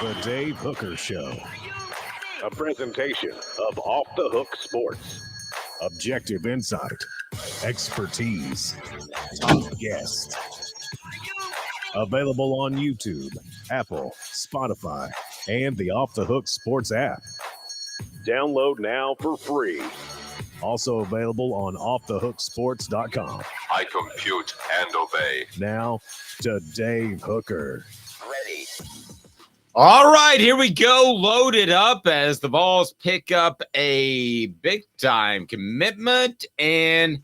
The Dave Hooker Show. A presentation of Off the Hook Sports. Objective insight, expertise, top guests. Available on YouTube, Apple, Spotify, and the Off the Hook Sports app. Download now for free. Also available on offthehooksports.com. I compute and obey. Now to Dave Hooker. Ready. All right, here we go. Loaded up as the Vols pick up a big-time commitment. And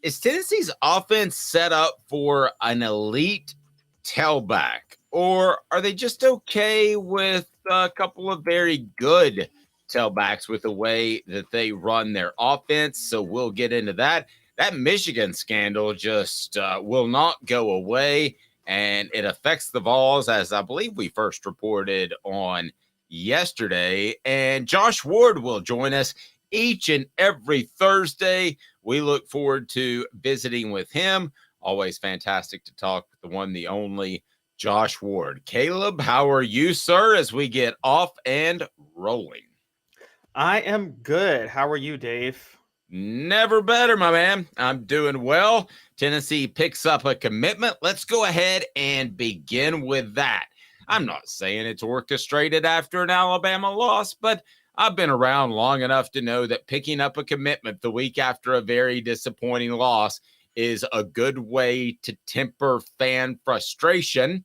is Tennessee's offense set up for an elite tailback? Or are they just okay with a couple of very good tailbacks with the way that they run their offense? So we'll get into that. That Michigan scandal just will not go away. And it affects the Vols, as I believe we first reported on yesterday. And Josh Ward will join us each and every Thursday. We look forward to visiting with him. Always fantastic to talk with the one, the only Josh Ward. Caleb, how are you, sir, as we get off and rolling? I am good. How are you, Dave? Never better, my man. I'm doing well. Tennessee picks up a commitment. Let's go ahead and begin with that. I'm not saying it's orchestrated after an Alabama loss, but I've been around long enough to know that picking up a commitment the week after a very disappointing loss is a good way to temper fan frustration.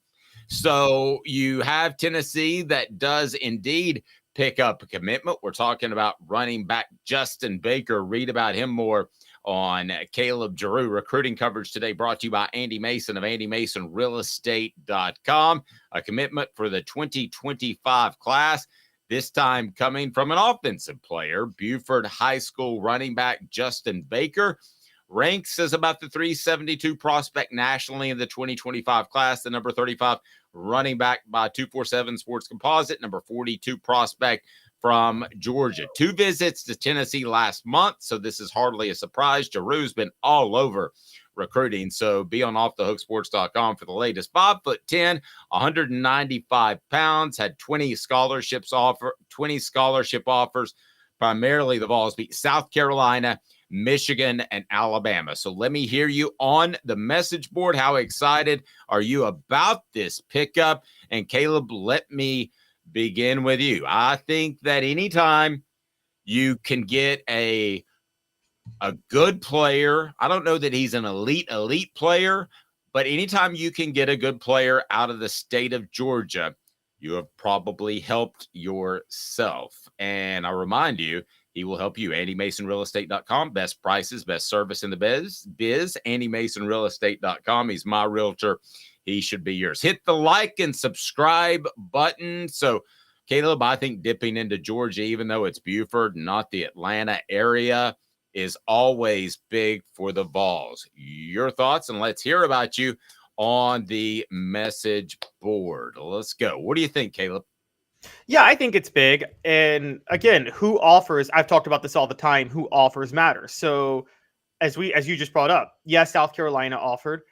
So you have Tennessee that does indeed pick up a commitment. We're talking about running back Justin Baker. Read about him more on Caleb Giroux. Recruiting coverage today brought to you by Andy Mason of andymasonrealestate.com. A commitment for the 2025 class, this time coming from an offensive player. Buford High School running back Justin Baker ranks as about the 372 prospect nationally in the 2025 class, the number 35 running back by 247 Sports Composite, number 42 prospect from Georgia. 2 visits to Tennessee last month, so this is hardly a surprise. Giroux's been all over recruiting, so be on offthehooksports.com for the latest. 5'10", 195 pounds, had 20 scholarship offers. Primarily the Vols beat South Carolina, Michigan, and Alabama. So let me hear you on the message board. How excited are you about this pickup? And Caleb, let me begin with you. I think that anytime you can get a good player, I don't know that he's an elite player, but anytime you can get a good player out of the state of Georgia, you have probably helped yourself. And I remind you, he will help you. AndyMasonRealEstate.com. Best prices, best service in the biz. AndyMasonRealEstate.com. He's my realtor. He should be yours. Hit the like and subscribe button. So, Caleb, I think dipping into Georgia, even though it's Buford, not the Atlanta area, is always big for the Vols. Your thoughts, and let's hear about you on the message board. Let's go. What do you think, Caleb? Yeah, I think it's big. And again, who offers, I've talked about this all the time, who offers matters. So as you just brought up, yes, South Carolina offered,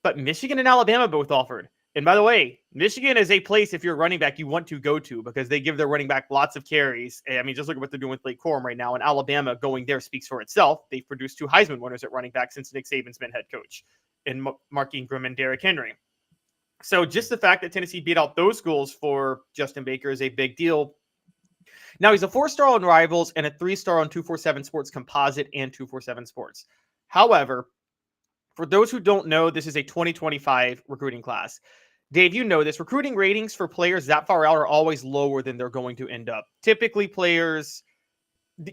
but Michigan and Alabama both offered. And by the way, Michigan is a place, if you're a running back, you want to go to because they give their running back lots of carries. I mean, just look at what they're doing with Blake Corum right now. And Alabama going there speaks for itself. They've produced 2 Heisman winners at running back since Nick Saban's been head coach, in Mark Ingram and Derrick Henry. So just the fact that Tennessee beat out those schools for Justin Baker is a big deal. Now, he's a 4-star on Rivals and a 3-star on 247 Sports Composite and 247 Sports. However, for those who don't know, this is a 2025 recruiting class. Dave, you know this. Recruiting ratings for players that far out are always lower than they're going to end up. Typically, players,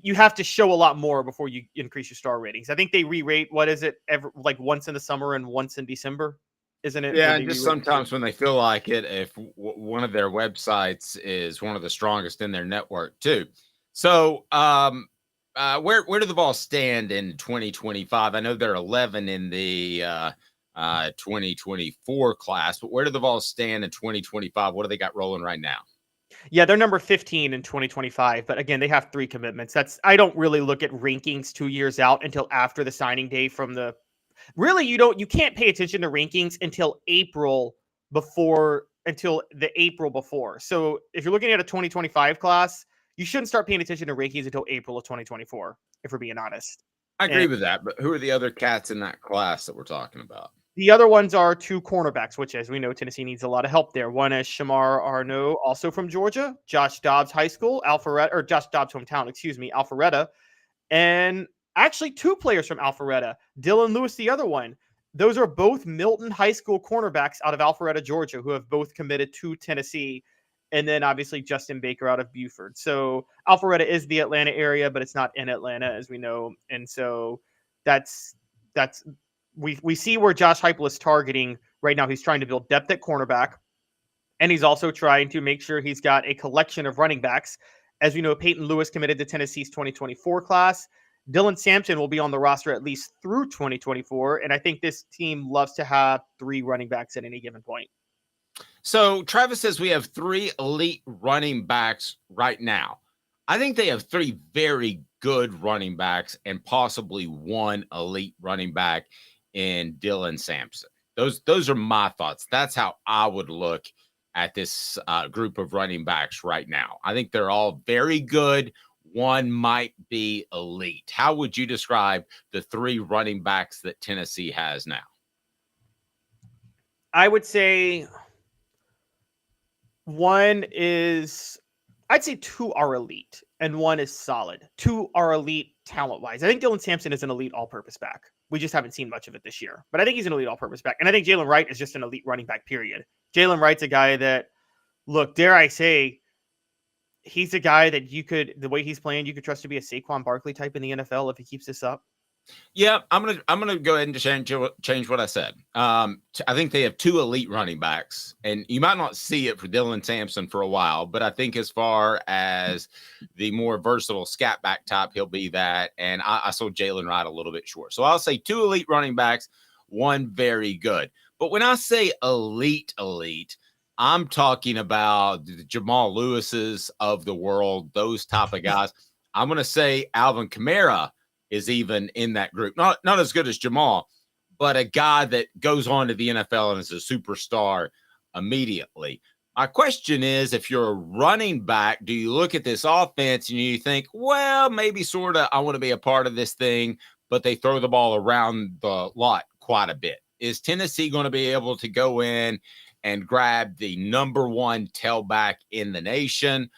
you have to show a lot more before you increase your star ratings. I think they re-rate, what is it, like once in the summer and once in December? Isn't it? Yeah, and just sometimes when they feel like it, if one of their websites is one of the strongest in their network too. So where do the Vols stand in 2025? I know they're 11 in the 2024 class, but where do the Vols stand in 2025? What do they got rolling right now? Yeah, they're number 15 in 2025, but again, they have 3 commitments. I don't really look at rankings 2 years out until after the signing day from the really, you can't pay attention to rankings until April before until the April before. So if you're looking at a 2025 class, you shouldn't start paying attention to rankings until April of 2024, if we're being honest. I agree with that, but who are the other cats in that class that we're talking about? The other ones are 2 cornerbacks, which, as we know, Tennessee needs a lot of help there. One is Shamar Arnaud, also from Georgia, Josh Dobbs High School, Josh Dobbs hometown, Alpharetta, and actually 2 players from Alpharetta. Dylan Lewis, the other one. Those are both Milton High School cornerbacks out of Alpharetta, Georgia, who have both committed to Tennessee. And then obviously Justin Baker out of Buford. So Alpharetta is the Atlanta area, but it's not in Atlanta, as we know. And so we see where Josh Heupel is targeting right now. He's trying to build depth at cornerback, and he's also trying to make sure he's got a collection of running backs. As we know, Peyton Lewis committed to Tennessee's 2024 class. Dylan Sampson will be on the roster at least through 2024, and I think this team loves to have 3 running backs at any given point. So Travis says we have 3 elite running backs right now. I think they have 3 very good running backs and possibly 1 elite running back in Dylan Sampson. Those are my thoughts. That's how I would look at this group of running backs right now. I think they're all very good. 1 might be elite. How would you describe the 3 running backs that Tennessee has now? I would say I'd say 2 are elite and 1 is solid. 2 are elite talent-wise. I think Dylan Sampson is an elite all-purpose back. We just haven't seen much of it this year. But I think he's an elite all-purpose back. And I think Jalen Wright is just an elite running back, period. Jalen Wright's a guy that, look, dare I say, he's a guy that the way he's playing, you could trust to be a Saquon Barkley type in the NFL if he keeps this up. Yeah, I'm gonna go ahead and change what I said. I think they have 2 elite running backs, and you might not see it for Dylan Sampson for a while, but I think as far as the more versatile scat back type, he'll be that. And I sold Jalen Wright a little bit short, so I'll say 2 elite running backs, 1 very good. But when I say elite, I'm talking about the Jamal Lewis's of the world, those type of guys. I'm gonna say Alvin Kamara is even in that group. Not as good as Jamal, but a guy that goes on to the NFL and is a superstar immediately. My question is, if you're a running back, do you look at this offense and you think, well, maybe sort of I want to be a part of this thing, but they throw the ball around the lot quite a bit. Is Tennessee going to be able to go in and grab the number 1 tailback in the nation?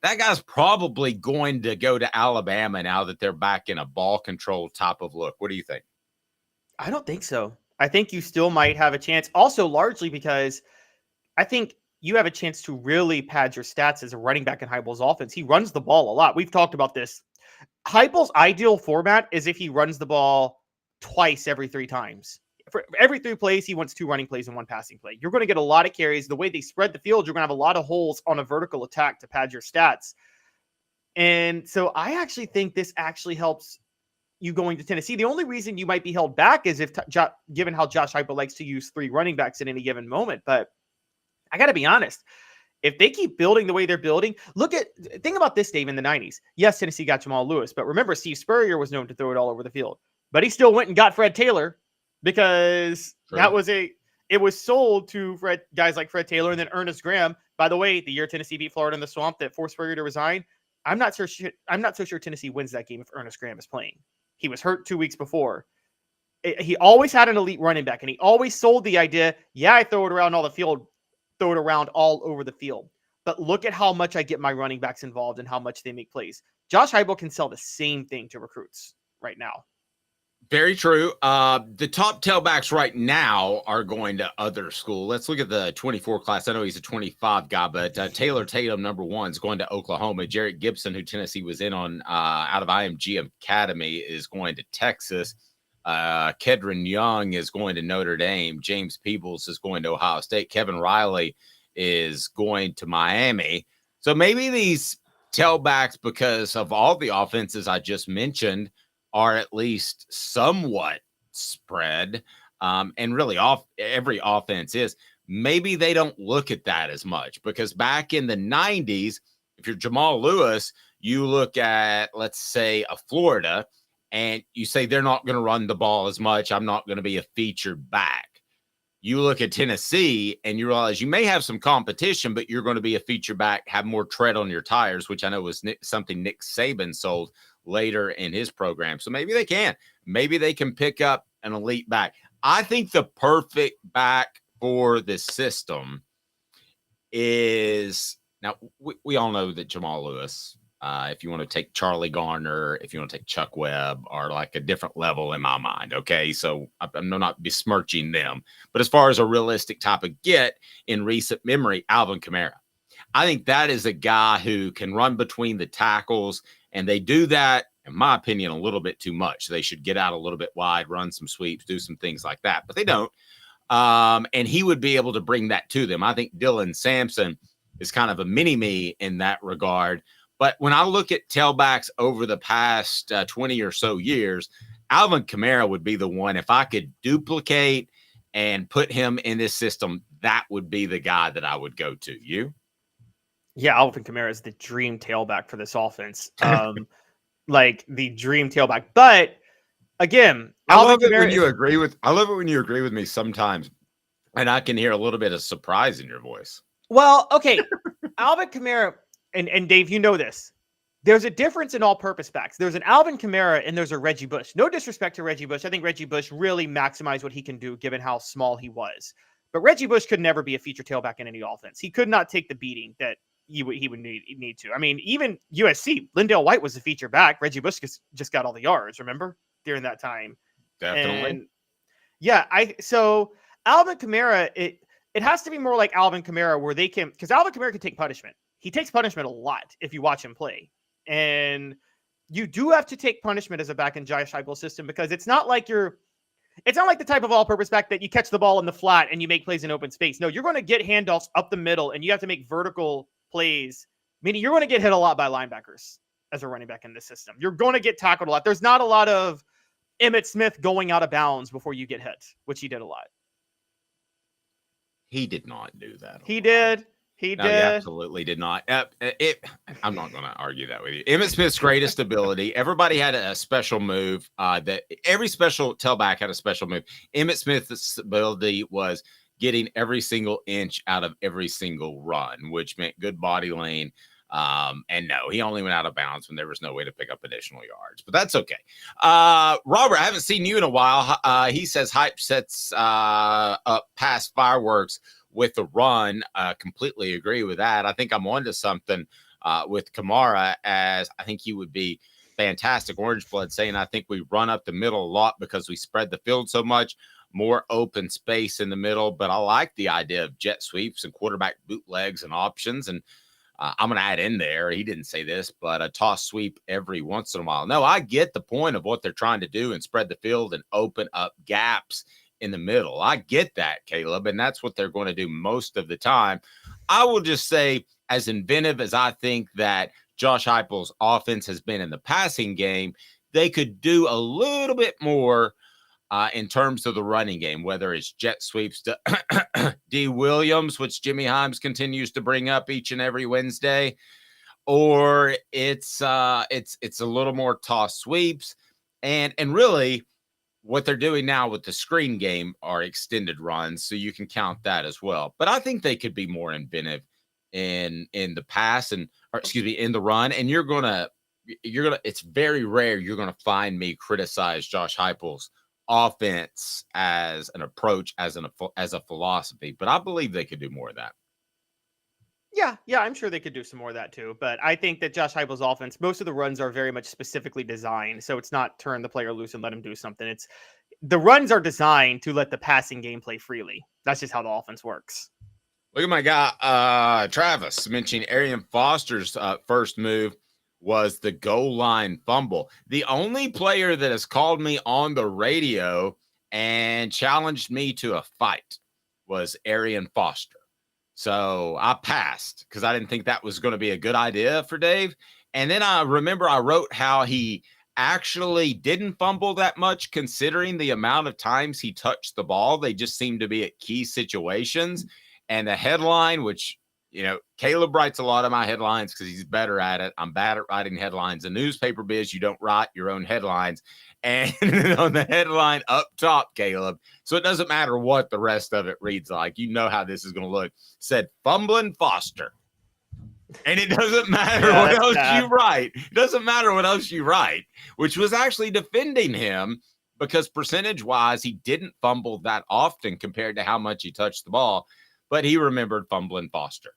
That guy's probably going to go to Alabama now that they're back in a ball control type of look. What do you think? I don't think so. I think you still might have a chance. Also, largely because I think you have a chance to really pad your stats as a running back in Heupel's offense. He runs the ball a lot. We've talked about this. Heupel's ideal format is if he runs the ball twice every 3 times. For every 3 plays, he wants 2 running plays and 1 passing play. You're going to get a lot of carries. The way they spread the field, you're going to have a lot of holes on a vertical attack to pad your stats. And so I actually think this actually helps you going to Tennessee. The only reason you might be held back is if, given how Josh Heupel likes to use 3 running backs at any given moment. But I got to be honest, if they keep building the way they're building, think about this, Dave, in the 90s. Yes, Tennessee got Jamal Lewis, but remember, Steve Spurrier was known to throw it all over the field. But he still went and got Fred Taylor, because it was sold to guys like Fred Taylor and then Ernest Graham. By the way, the year Tennessee beat Florida in the Swamp that forced Spurrier to resign, I'm not so sure Tennessee wins that game if Ernest Graham is playing. He was hurt 2 weeks before. He always had an elite running back, and he always sold the idea, I throw it around all over the field. But look at how much I get my running backs involved and how much they make plays. Josh Heupel can sell the same thing to recruits right now. Very true. The top tailbacks right now are going to other school. Let's look at the 24 class. I know he's a 25 guy, but Taylor Tatum, number 1, is going to Oklahoma. Jarrett Gibson, who Tennessee was in on out of IMG Academy, is going to Texas. Kedron Young is going to Notre Dame. James Peebles is going to Ohio State. Kevin Riley is going to Miami. So maybe these tailbacks, because of all the offenses I just mentioned, are at least somewhat spread, and really every offense is. Maybe they don't look at that as much, because back in the 90s, if you're Jamal Lewis, you look at, let's say, a Florida, and you say they're not going to run the ball as much. I'm not going to be a featured back. You look at Tennessee and you realize you may have some competition, but you're going to be a feature back, have more tread on your tires, which I know was something Nick Saban sold later in his program. So maybe they can. Maybe they can pick up an elite back. I think the perfect back for this system is now we all know that Jamal Lewis, if you want to take Charlie Garner, if you want to take Chuck Webb, are like a different level in my mind. Okay. So I'm not besmirching them, but as far as a realistic type of get in recent memory, Alvin Kamara, I think that is a guy who can run between the tackles, and they do that, in my opinion, a little bit too much. They should get out a little bit wide, run some sweeps, do some things like that, but they don't. And he would be able to bring that to them. I think Dylan Sampson is kind of a mini-me in that regard. But when I look at tailbacks over the past 20 or so years, Alvin Kamara would be the one. If I could duplicate and put him in this system, that would be the guy that I would go to. You? Yeah, Alvin Kamara is the dream tailback for this offense. Like the dream tailback. But again, I love it when you agree with me sometimes, and I can hear a little bit of surprise in your voice. Well, okay. Alvin Kamara, and Dave, you know this. There's a difference in all-purpose backs. There's an Alvin Kamara and there's a Reggie Bush. No disrespect to Reggie Bush. I think Reggie Bush really maximized what he can do given how small he was. But Reggie Bush could never be a feature tailback in any offense. He could not take the beating that he would need to. I mean, even USC, Lindale White was a feature back. Reggie Bush just got all the yards, remember? During that time. Definitely. And yeah, so Alvin Kamara, it has to be more like Alvin Kamara where they can, because Alvin Kamara can take punishment. He takes punishment a lot if you watch him play. And you do have to take punishment as a back in Josh Heupel's system, because it's not like the type of all-purpose back that you catch the ball in the flat and you make plays in open space. No, you're going to get handoffs up the middle and you have to make vertical plays, meaning you're going to get hit a lot by linebackers as a running back in this system. You're going to get tackled a lot. There's not a lot of Emmitt Smith going out of bounds before you get hit, which he did a lot. He did not do that. He did. He absolutely did not. I'm not going to argue that with you. Emmitt Smith's greatest ability, everybody had a special move. That every special tailback had a special move. Emmitt Smith's ability was getting every single inch out of every single run, which meant good body lane. And no, he only went out of bounds when there was no way to pick up additional yards, but that's okay. Robert, I haven't seen you in a while. He says Hype sets up past fireworks with the run. Completely agree with that. I think I'm onto something with Kamara, as I think he would be fantastic. Orange Blood saying I think we run up the middle a lot because we spread the field so much, more open space in the middle. But I like the idea of jet sweeps and quarterback bootlegs and options. And I'm going to add in there, he didn't say this, but a toss sweep every once in a while. No, I get the point of what they're trying to do and spread the field and open up gaps in the middle. I get that, Caleb, and that's what they're going to do most of the time. I will just say, as inventive as I think that Josh Heupel's offense has been in the passing game, they could do a little bit more in terms of the running game, whether it's jet sweeps to D. Williams, which Jimmy Himes continues to bring up each and every Wednesday, or it's a little more toss sweeps, and really what they're doing now with the screen game are extended runs, so you can count that as well. But I think they could be more inventive in the pass in the run. And you're gonna it's very rare you're gonna find me criticize Josh Heupel's offense as an approach, as a philosophy, but I believe they could do more of that. Yeah, I'm sure they could do some more of that too. But I think that Josh Heupel's offense, most of the runs are very much specifically designed. So it's not turn the player loose and let him do something. It's the runs are designed to let the passing game play freely. That's just how the offense works. Look at my guy, Travis, mentioning Arian Foster's first move was the goal line fumble. The only player that has called me on the radio and challenged me to a fight was Arian Foster. So I passed because I didn't think that was going to be a good idea for Dave. And then I remember I wrote how he actually didn't fumble that much considering the amount of times he touched the ball. They just seemed to be at key situations. And the headline, which Caleb writes a lot of my headlines because he's better at it. I'm bad at writing headlines. In newspaper biz, you don't write your own headlines. And on the headline up top, Caleb, so it doesn't matter what the rest of it reads like. You know how this is going to look. Said fumbling Foster. And it doesn't matter what else you write. It doesn't matter what else you write, which was actually defending him because percentage-wise, he didn't fumble that often compared to how much he touched the ball. But he remembered fumbling Foster.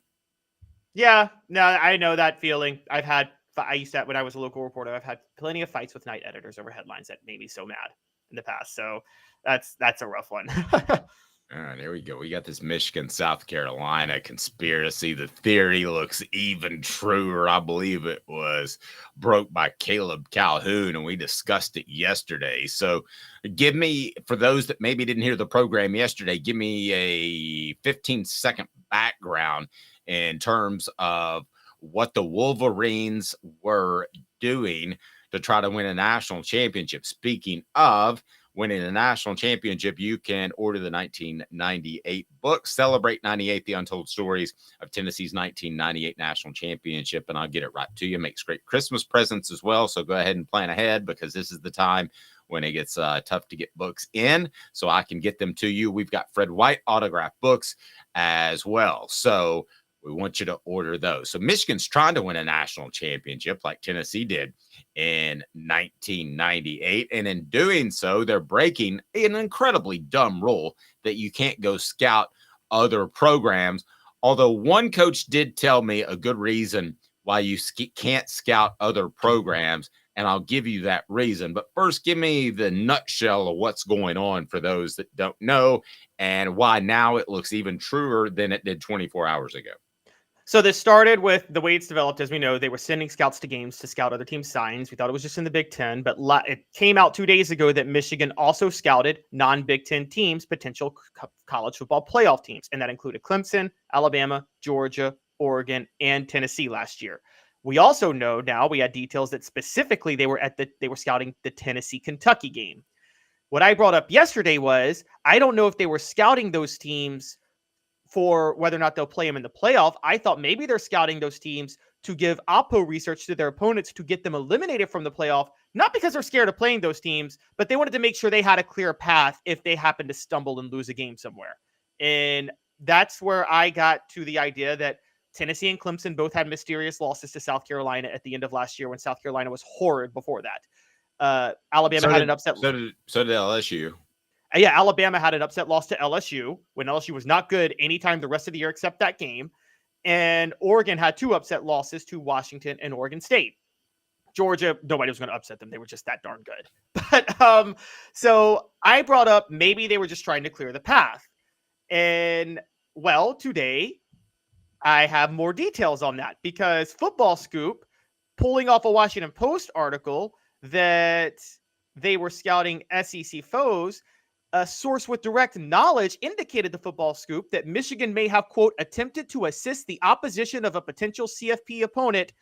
Yeah, no, I know that feeling. I used to, when I was a local reporter, I've had plenty of fights with night editors over headlines that made me so mad in the past. So that's a rough one. All right, here we go. We got this Michigan, South Carolina conspiracy. The theory looks even truer. I believe it was broke by Caleb Calhoun, and we discussed it yesterday. So give me, for those that maybe didn't hear the program yesterday, give me a 15-second background in terms of what the Wolverines were doing to try to win a national championship. Speaking of winning a national championship, you can order the 1998 book, Celebrate 98, The Untold Stories of Tennessee's 1998 National Championship, and I'll get it right to you. Makes great Christmas presents as well, so go ahead and plan ahead because this is the time when it gets tough to get books in, so I can get them to you. We've got Fred White autographed books as well, so we want you to order those. So Michigan's trying to win a national championship like Tennessee did in 1998. And in doing so, they're breaking an incredibly dumb rule that you can't go scout other programs. Although one coach did tell me a good reason why you can't scout other programs, and I'll give you that reason. But first, give me the nutshell of what's going on for those that don't know and why now it looks even truer than it did 24 hours ago. So this started with the way it's developed. As we know, they were sending scouts to games to scout other teams' signs. We thought it was just in the Big Ten, but it came out 2 days ago that Michigan also scouted non-Big Ten teams, potential college football playoff teams, and that included Clemson, Alabama, Georgia, Oregon, and Tennessee last year. We also know now, we had details that specifically they were scouting the Tennessee-Kentucky game. What I brought up yesterday was, I don't know if they were scouting those teams for whether or not they'll play them in the playoff. I thought maybe they're scouting those teams to give oppo research to their opponents to get them eliminated from the playoff, not because they're scared of playing those teams, but they wanted to make sure they had a clear path if they happen to stumble and lose a game somewhere. And that's where I got to the idea that Tennessee and Clemson both had mysterious losses to South Carolina at the end of last year when South Carolina was horrid before that. Alabama had an upset. So did LSU. Yeah, Alabama had an upset loss to LSU when LSU was not good anytime the rest of the year except that game. And Oregon had 2 upset losses to Washington and Oregon State. Georgia, nobody was going to upset them. They were just that darn good. But so I brought up maybe they were just trying to clear the path. And well, today I have more details on that because Football Scoop, pulling off a Washington Post article that they were scouting SEC foes, a source with direct knowledge indicated to Football Scoop that Michigan may have, quote, attempted to assist the opposition of a potential CFP opponent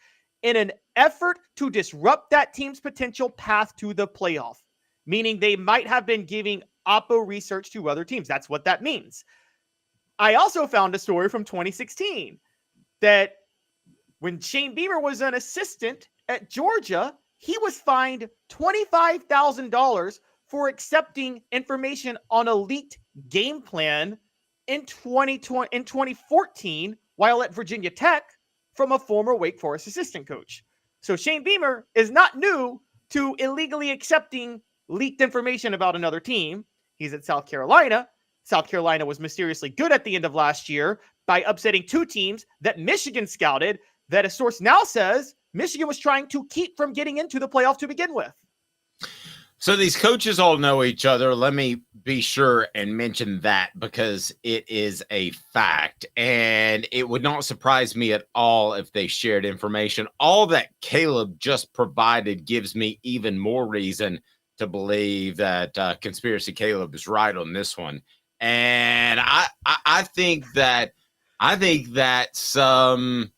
in an effort to disrupt that team's potential path to the playoff, meaning they might have been giving oppo research to other teams. That's what that means. I also found a story from 2016 that when Shane Beamer was an assistant at Georgia, he was fined $25,000 for accepting information on a leaked game plan in 2014 while at Virginia Tech from a former Wake Forest assistant coach. So Shane Beamer is not new to illegally accepting leaked information about another team. He's at South Carolina. South Carolina was mysteriously good at the end of last year by upsetting 2 teams that Michigan scouted that a source now says Michigan was trying to keep from getting into the playoff to begin with. So these coaches all know each other. Let me be sure and mention that because it is a fact. And it would not surprise me at all if they shared information. All that Caleb just provided gives me even more reason to believe that Conspiracy Caleb is right on this one. And I think that some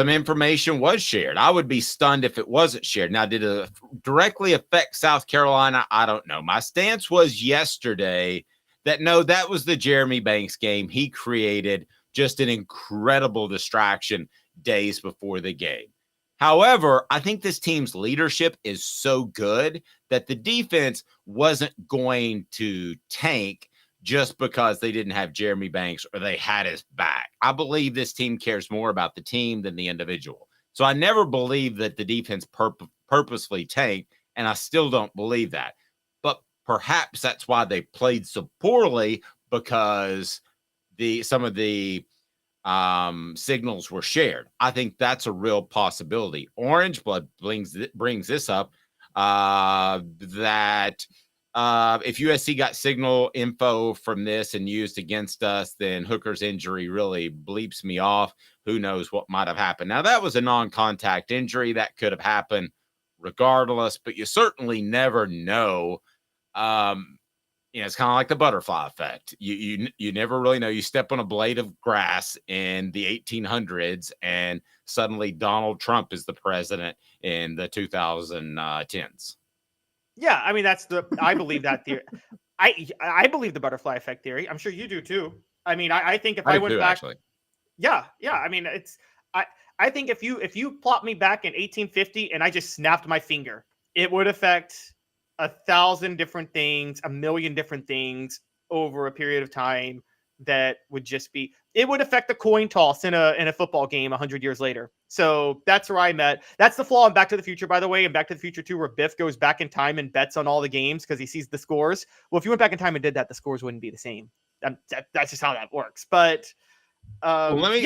information was shared. I would be stunned if it wasn't shared. Now, did it directly affect South Carolina? I don't know. My stance was yesterday that no, that was the Jeremy Banks game. He created just an incredible distraction days before the game. However, I think this team's leadership is so good that the defense wasn't going to tank just because they didn't have Jeremy Banks or they had his back. I believe this team cares more about the team than the individual. So I never believed that the defense purposefully tanked, and I still don't believe that. But perhaps that's why they played so poorly, because some of the signals were shared. I think that's a real possibility. Orange Blood brings this up, that if USC got signal info from this and used against us, then Hooker's injury really bleeps me off. Who knows what might have happened. Now, that was a non-contact injury. That could have happened regardless, but you certainly never know. It's kind of like the butterfly effect. You never really know. You step on a blade of grass in the 1800s, and suddenly Donald Trump is the president in the 2010s. Yeah, I mean, I believe that theory. I believe the butterfly effect theory. I'm sure you do too. I mean, I think if I went back, actually. Yeah. I mean, I think if you plot me back in 1850 and I just snapped my finger, it would affect 1,000 different things, 1,000,000 different things over a period of time. That would just be, it would affect the coin toss in a football game 100 years later. So that's where I'm at. That's the flaw in Back to the Future, by the way, and Back to the Future 2, where Biff goes back in time and bets on all the games because he sees the scores. Well, if you went back in time and did that, the scores wouldn't be the same. That's just how that works. But let me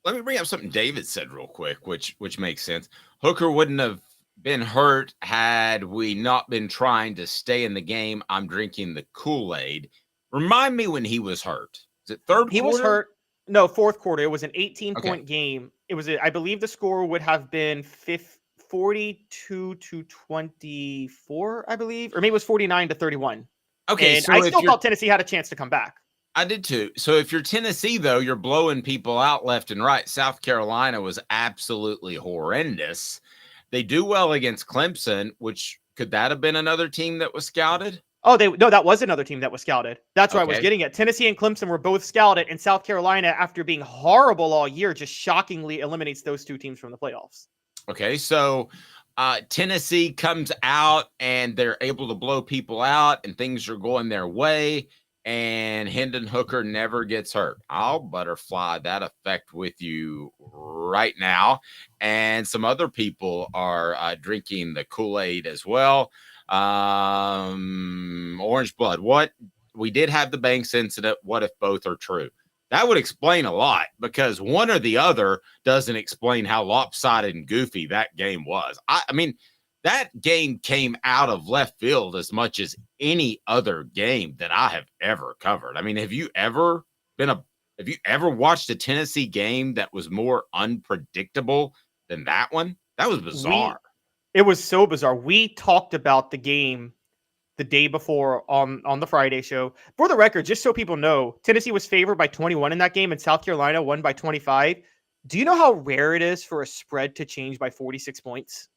bring up something David said real quick, which makes sense. Hooker wouldn't have been hurt had we not been trying to stay in the game. I'm drinking the Kool-Aid. Remind me when he was hurt. Is it third quarter? He was hurt. No, fourth quarter. It was an 18-point game. It was, I believe the score would have been 42-24, I believe. Or maybe it was 49-31. Okay. And so I still thought Tennessee had a chance to come back. I did too. So if you're Tennessee, though, you're blowing people out left and right. South Carolina was absolutely horrendous. They do well against Clemson, which could that have been another team that was scouted? Oh, no, that was another team that was scouted. That's what I was getting at. Tennessee and Clemson were both scouted, and South Carolina, after being horrible all year, just shockingly eliminates those two teams from the playoffs. Okay, so Tennessee comes out, and they're able to blow people out, and things are going their way, and Hendon Hooker never gets hurt. I'll butterfly that effect with you right now, and some other people are drinking the Kool-Aid as well. Orange Blood. What we did have the Banks incident. What if both are true? That would explain a lot, because one or the other doesn't explain how lopsided and goofy that game was. I mean, that game came out of left field as much as any other game that I have ever covered. I mean, have you ever watched a Tennessee game that was more unpredictable than that one? That was bizarre. It was so bizarre. We talked about the game the day before on the Friday show. For the record, just so people know, Tennessee was favored by 21 in that game, and South Carolina won by 25. Do you know how rare it is for a spread to change by 46 points?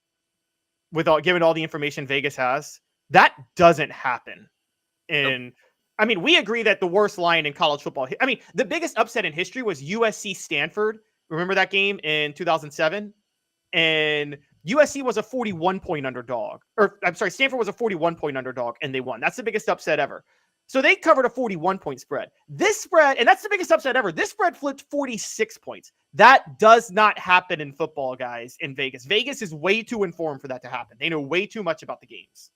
Given all the information Vegas has, that doesn't happen. And I mean, we agree that the worst line in college football. I mean, the biggest upset in history was USC Stanford. Remember that game in 2007? And USC was a 41-point underdog. Or, I'm sorry, Stanford was a 41-point underdog, and they won. That's the biggest upset ever. So they covered a 41-point spread. This spread, and that's the biggest upset ever, this spread flipped 46 points. That does not happen in football, guys, in Vegas. Vegas is way too informed for that to happen. They know way too much about the games.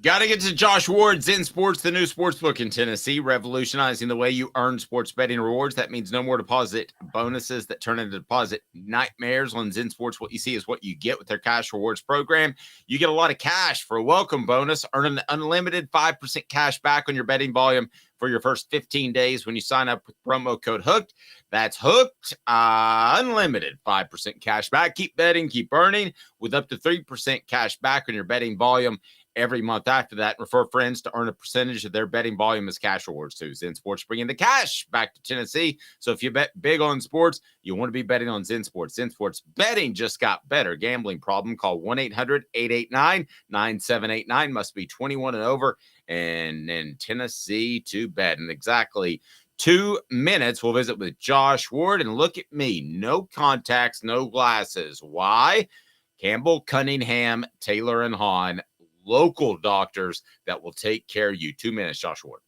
Got to get to Josh Ward's Zen Sports, the new sports book in Tennessee, revolutionizing the way you earn sports betting rewards. That means no more deposit bonuses that turn into deposit nightmares. On Zen Sports, what you see is what you get with their cash rewards program. You get a lot of cash for a welcome bonus. Earn an unlimited 5% cash back on your betting volume for your first 15 days when you sign up with promo code HOOKED. That's HOOKED. Unlimited 5% cash back. Keep betting, keep earning with up to 3% cash back on your betting volume every month after that. Refer friends to earn a percentage of their betting volume as cash rewards too. Zen Sports bringing the cash back to Tennessee. So if you bet big on sports, you want to be betting on Zen Sports. Zen Sports betting just got better. Gambling problem? Call 1-800-889-9789. Must be 21 and over and in Tennessee to bet. And exactly 2 minutes. We'll visit with Josh Ward, and look at me. No contacts, no glasses. Why? Campbell, Cunningham, Taylor, and Hahn, local doctors that will take care of you. 2 minutes, Josh Ward.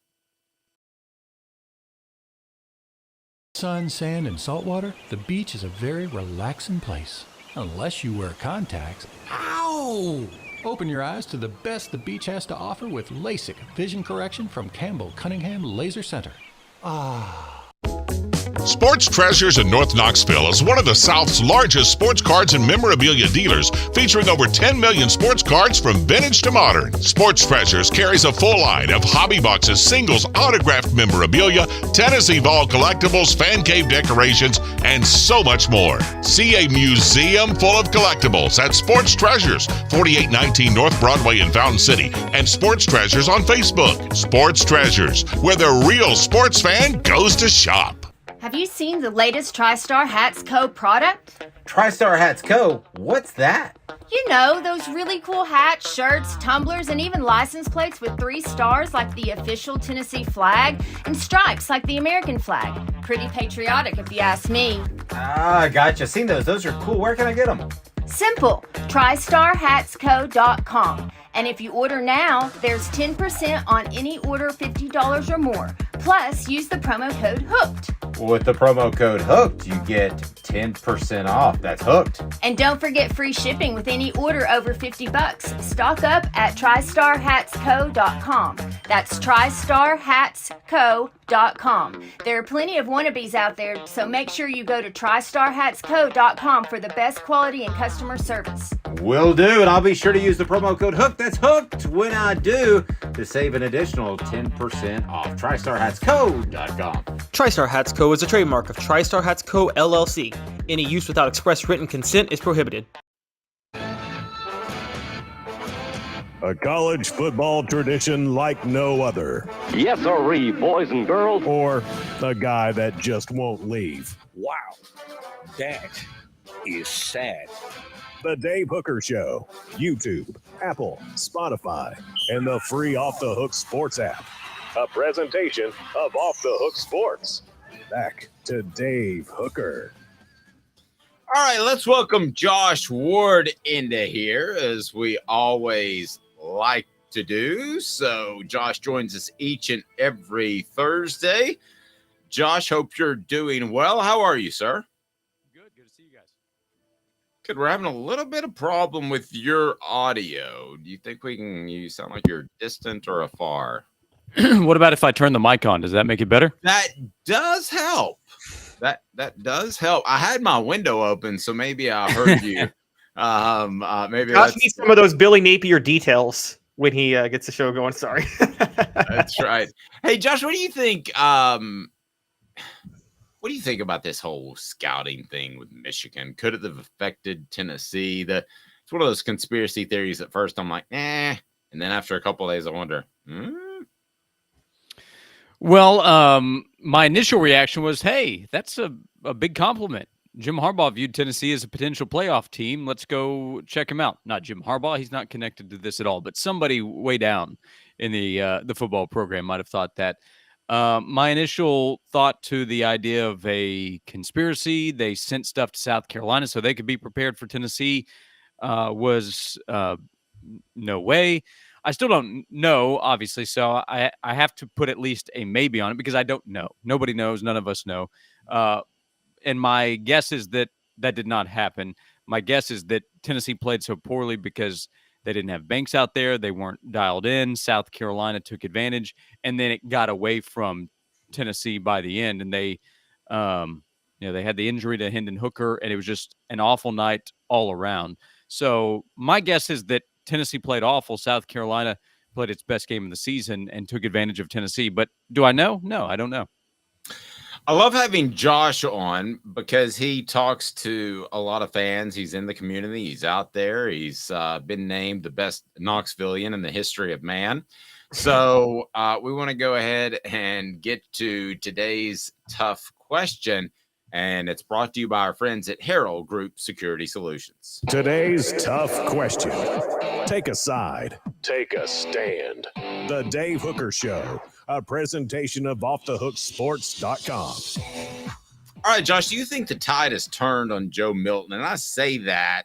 Sun, sand, and salt water, the beach is a very relaxing place. Unless you wear contacts. Ow! Open your eyes to the best the beach has to offer with LASIK vision correction from Campbell Cunningham Laser Center. Sports Treasures in North Knoxville is one of the South's largest sports cards and memorabilia dealers, featuring over 10 million sports cards from vintage to modern. Sports Treasures carries a full line of hobby boxes, singles, autographed memorabilia, Tennessee Vol collectibles, fan cave decorations, and so much more. See a museum full of collectibles at Sports Treasures, 4819 North Broadway in Fountain City, and Sports Treasures on Facebook. Sports Treasures, where the real sports fan goes to shop. Have you seen the latest TriStar Hats Co. product? TriStar Hats Co.? What's that? You know, those really cool hats, shirts, tumblers, and even license plates with 3 stars like the official Tennessee flag and stripes like the American flag. Pretty patriotic if you ask me. Ah, gotcha. Seen those. Those are cool. Where can I get them? Simple. TriStarHatsCo.com. And if you order now, there's 10% on any order $50 or more. Plus, use the promo code HOOKED. With the promo code HOOKED, you get 10% off. That's hooked. And don't forget free shipping with any order over $50. Stock up at TriStarHatsCo.com. That's TriStarHatsCo.com. There are plenty of wannabes out there, so make sure you go to TriStarHatsCo.com for the best quality and customer service. Will do, and I'll be sure to use the promo code HOOKED. That's hooked when I do, to save an additional 10% off. TriStarHatsCo.com. TriStar Hats Co. is a trademark of TriStar Hats Co. LLC. Any use without express written consent is prohibited. A college football tradition like no other. Yes, sirree, boys and girls. Or a guy that just won't leave. Wow, that is sad. The Dave Hooker Show. YouTube, Apple, Spotify, and the free Off the Hook Sports app. A presentation of Off the Hook Sports. Back to Dave Hooker. All right, let's welcome Josh Ward into here, as we always like to do. So Josh joins us each and every Thursday. Josh, hope you're doing well. How are you, sir? Good to see you guys. Good. We're having a little bit of problem with your audio. Do you think you sound like you're distant or afar? What about if I turn the mic on? Does that make it better? That does help. That does help. I had my window open, so maybe I heard you. Maybe Josh needs some of those Billy Napier details when he gets the show going. Sorry. That's right. Hey, Josh, what do you think? What do you think about this whole scouting thing with Michigan? Could it have affected Tennessee? It's one of those conspiracy theories. At first, I'm like, and then after a couple of days, I wonder. Well, my initial reaction was, hey, that's a big compliment. Jim Harbaugh viewed Tennessee as a potential playoff team. Let's go check him out. Not Jim Harbaugh. He's not connected to this at all. But somebody way down in the football program might have thought that. My initial thought to the idea of a conspiracy, they sent stuff to South Carolina so they could be prepared for Tennessee, was no way. I still don't know, obviously, so I have to put at least a maybe on it because I don't know. Nobody knows. None of us know. And my guess is that did not happen. My guess is that Tennessee played so poorly because they didn't have Banks out there. They weren't dialed in. South Carolina took advantage, and then it got away from Tennessee by the end. And they had the injury to Hendon Hooker, and it was just an awful night all around. So my guess is that Tennessee played awful. South Carolina played its best game of the season and took advantage of Tennessee. But do I know? No, I don't know. I love having Josh on because he talks to a lot of fans. He's in the community. He's out there. He's been named the best Knoxvillian in the history of man. So we want to go ahead and get to today's tough question. And it's brought to you by our friends at Herald Group Security Solutions. Today's tough question. Take a side. Take a stand. The Dave Hooker Show a presentation of offthehooksports.com. All right, Josh, do you think the tide has turned on Joe Milton? And I say that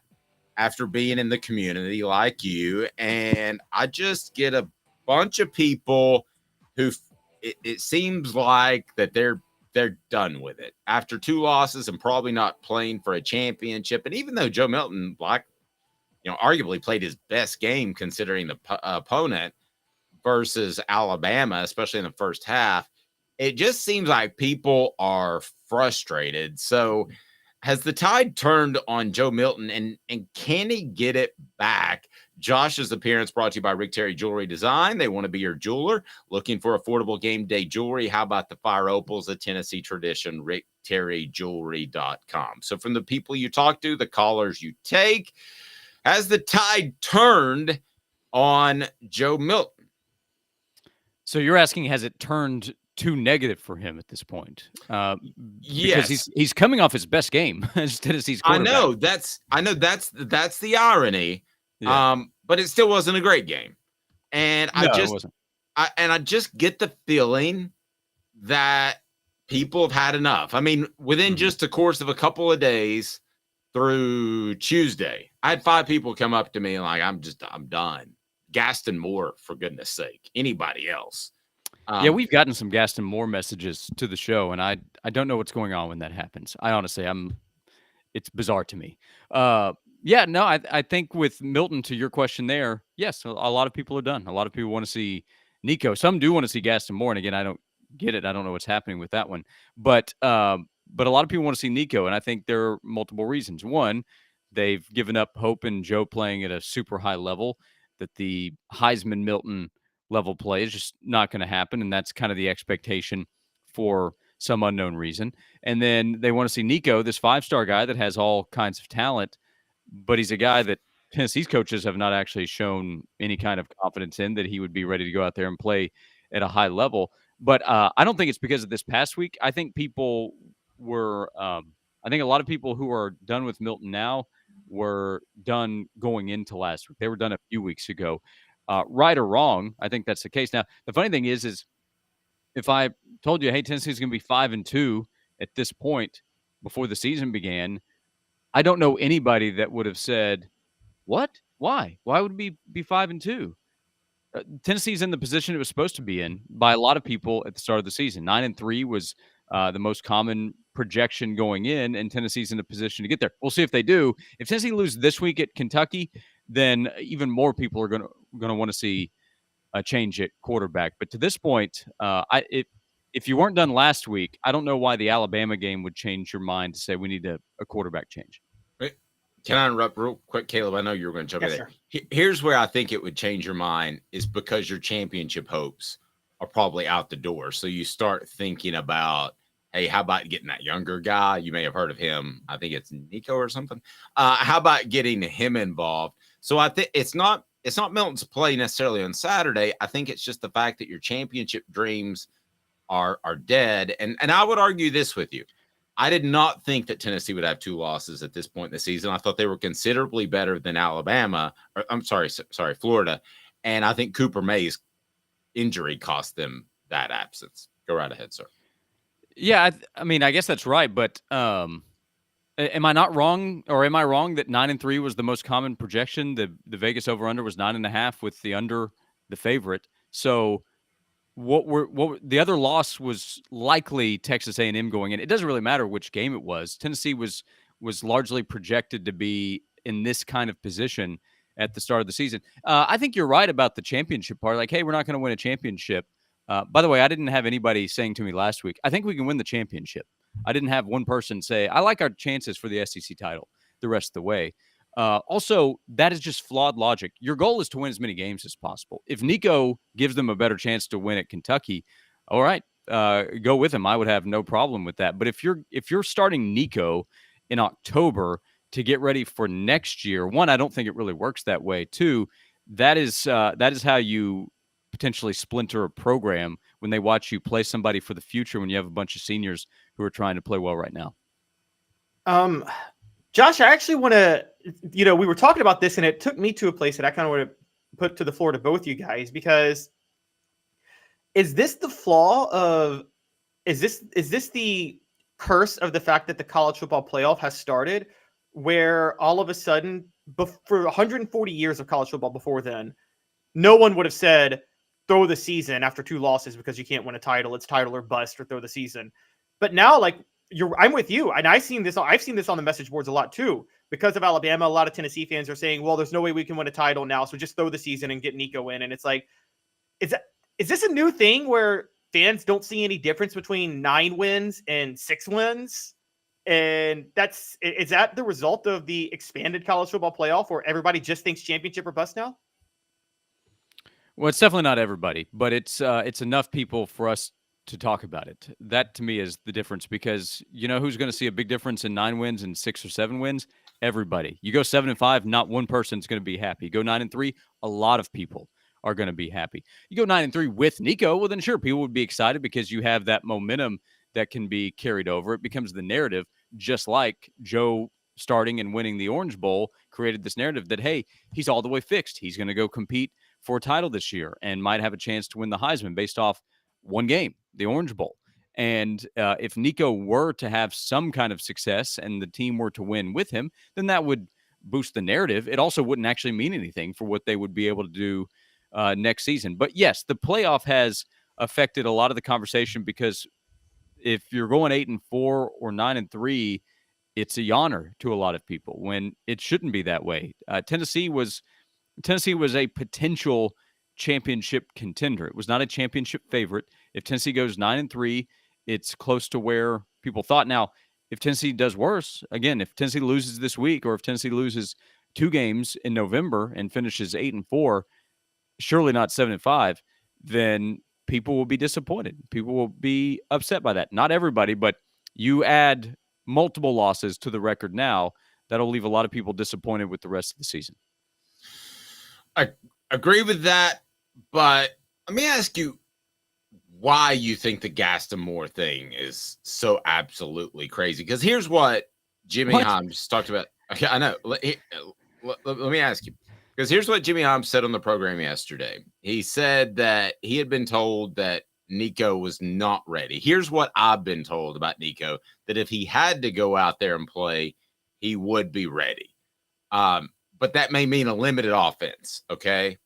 after being in the community like you, and I just get a bunch of people who it seems like that they're done with it after 2 losses and probably not playing for a championship. And even though Joe Milton, arguably played his best game considering the opponent versus Alabama, especially in the first half, it just seems like people are frustrated. So has the tide turned on Joe Milton, and can he get it back? Josh's appearance brought to you by Rick Terry Jewelry Design. They want to be your jeweler. Looking for affordable game day jewelry? How about the Fire Opals, a Tennessee tradition? RickTerryJewelry.com. So from the people you talk to, the callers you take, has the tide turned on Joe Milton? So you're asking, has it turned too negative for him at this point? Yes, because he's coming off his best game as Tennessee's quarterback. I know that's the irony. Yeah. But it still wasn't a great game. And I just get the feeling that people have had enough. I mean, within just the course of a couple of days through Tuesday, I had 5 people come up to me and like, I'm done. Gaston Moore, for goodness sake. Anybody else? Yeah, we've gotten some Gaston Moore messages to the show, and I don't know what's going on when that happens. I honestly, it's bizarre to me. I think with Milton, to your question there, yes, a lot of people are done. A lot of people want to see Nico. Some do want to see Gaston Moore, and again, I don't get it. I don't know what's happening with that one. But a lot of people want to see Nico, and I think there are multiple reasons. One, they've given up hope in Joe playing at a super high level, that the Heisman Milton level play is just not going to happen, and that's kind of the expectation for some unknown reason. And then they want to see Nico, this 5-star guy that has all kinds of talent, but he's a guy that Tennessee's coaches have not actually shown any kind of confidence in, that he would be ready to go out there and play at a high level. But I don't think it's because of this past week. I think people were I think a lot of people who are done with Milton now were done going into last week. They were done a few weeks ago. Right or wrong, I think that's the case. Now, the funny thing is if I told you, hey, Tennessee's going to be 5-2 at this point before the season began, I don't know anybody that would have said, what? Why? Why would we be 5-2? Tennessee's in the position it was supposed to be in by a lot of people at the start of the season. 9-3 was the most common projection going in, and Tennessee's in a position to get there. We'll see if they do. If Tennessee loses this week at Kentucky, then even more people are going to want to see a change at quarterback. But to this point, if you weren't done last week, I don't know why the Alabama game would change your mind to say we need a quarterback change. Can I interrupt real quick, Caleb? I know you were going to jump in there. Here's where I think it would change your mind, is because your championship hopes are probably out the door. So you start thinking about, hey, how about getting that younger guy? You may have heard of him. I think it's Nico or something. How about getting him involved? So I think it's not Milton's play necessarily on Saturday. I think it's just the fact that your championship dreams are dead. And I would argue this with you. I did not think that Tennessee would have 2 losses at this point in the season. I thought they were considerably better than Alabama. Florida. And I think Cooper May's injury cost them that absence. Go right ahead, sir. Yeah, I mean, I guess that's right. But am I not wrong, or am I wrong that 9-3 was the most common projection? The Vegas over-under was 9.5 with the under the favorite. So what the other loss was likely Texas A&M going in. It doesn't really matter which game it was. Tennessee was largely projected to be in this kind of position at the start of the season. I think you're right about the championship part. Like, hey, we're not going to win a championship. By the way, I didn't have anybody saying to me last week, I think we can win the championship. I didn't have one person say, I like our chances for the SEC title the rest of the way. Also, that is just flawed logic. Your goal is to win as many games as possible. If Nico gives them a better chance to win at Kentucky, all right, go with him. I would have no problem with that. But if you're starting Nico in October to get ready for next year, one, I don't think it really works that way. Two, that is how you potentially splinter a program, when they watch you play somebody for the future when you have a bunch of seniors who are trying to play well right now. Josh, I actually want to, we were talking about this, and it took me to a place that I kind of want to put to the floor to both you guys, because Is this the flaw of? Is this the curse of the fact that the college football playoff has started, where all of a sudden, for 140 years of college football before then, no one would have said throw the season after 2 losses because you can't win a title. It's title or bust, or throw the season. But now, like I'm with you, and I've seen this on the message boards a lot too. Because of Alabama, a lot of Tennessee fans are saying, "Well, there's no way we can win a title now, so just throw the season and get Nico in." And it's like, is this a new thing where fans don't see any difference between 9 wins and 6 wins? And is that the result of the expanded college football playoff, where everybody just thinks championship or bust now? Well, it's definitely not everybody, but it's enough people for us to talk about it. That to me is the difference, because you know who's going to see a big difference in 9 wins and 6 or 7 wins? Everybody. You go 7-5, not one person's going to be happy. You go 9-3, a lot of people are going to be happy. You go 9-3 with Nico, well then sure, people would be excited because you have that momentum that can be carried over. It becomes the narrative, just like Joe starting and winning the Orange Bowl created this narrative that, hey, he's all the way fixed. He's going to go compete for a title this year and might have a chance to win the Heisman based off one game, the Orange Bowl. And if Nico were to have some kind of success and the team were to win with him, then that would boost the narrative. It also wouldn't actually mean anything for what they would be able to do next season. But yes, the playoff has affected a lot of the conversation, because if you're going 8-4 or 9-3, it's a yawner to a lot of people when it shouldn't be that way. Tennessee was a potential championship contender. It was not a championship favorite. If Tennessee goes 9-3, it's close to where people thought. Now, if Tennessee does worse, again, if Tennessee loses this week, or if Tennessee loses 2 games in November and finishes 8-4, surely not 7-5, then people will be disappointed. People will be upset by that. Not everybody, but you add multiple losses to the record now, that'll leave a lot of people disappointed with the rest of the season. I agree with that, but let me ask you why you think the Gaston Moore thing is so absolutely crazy. Because here's what Jimmy Himes talked about. Okay, I know. Let me ask you. Because here's what Jimmy Himes said on the program yesterday. He said that he had been told that Nico was not ready. Here's what I've been told about Nico, that if he had to go out there and play, he would be ready. But that may mean a limited offense, okay?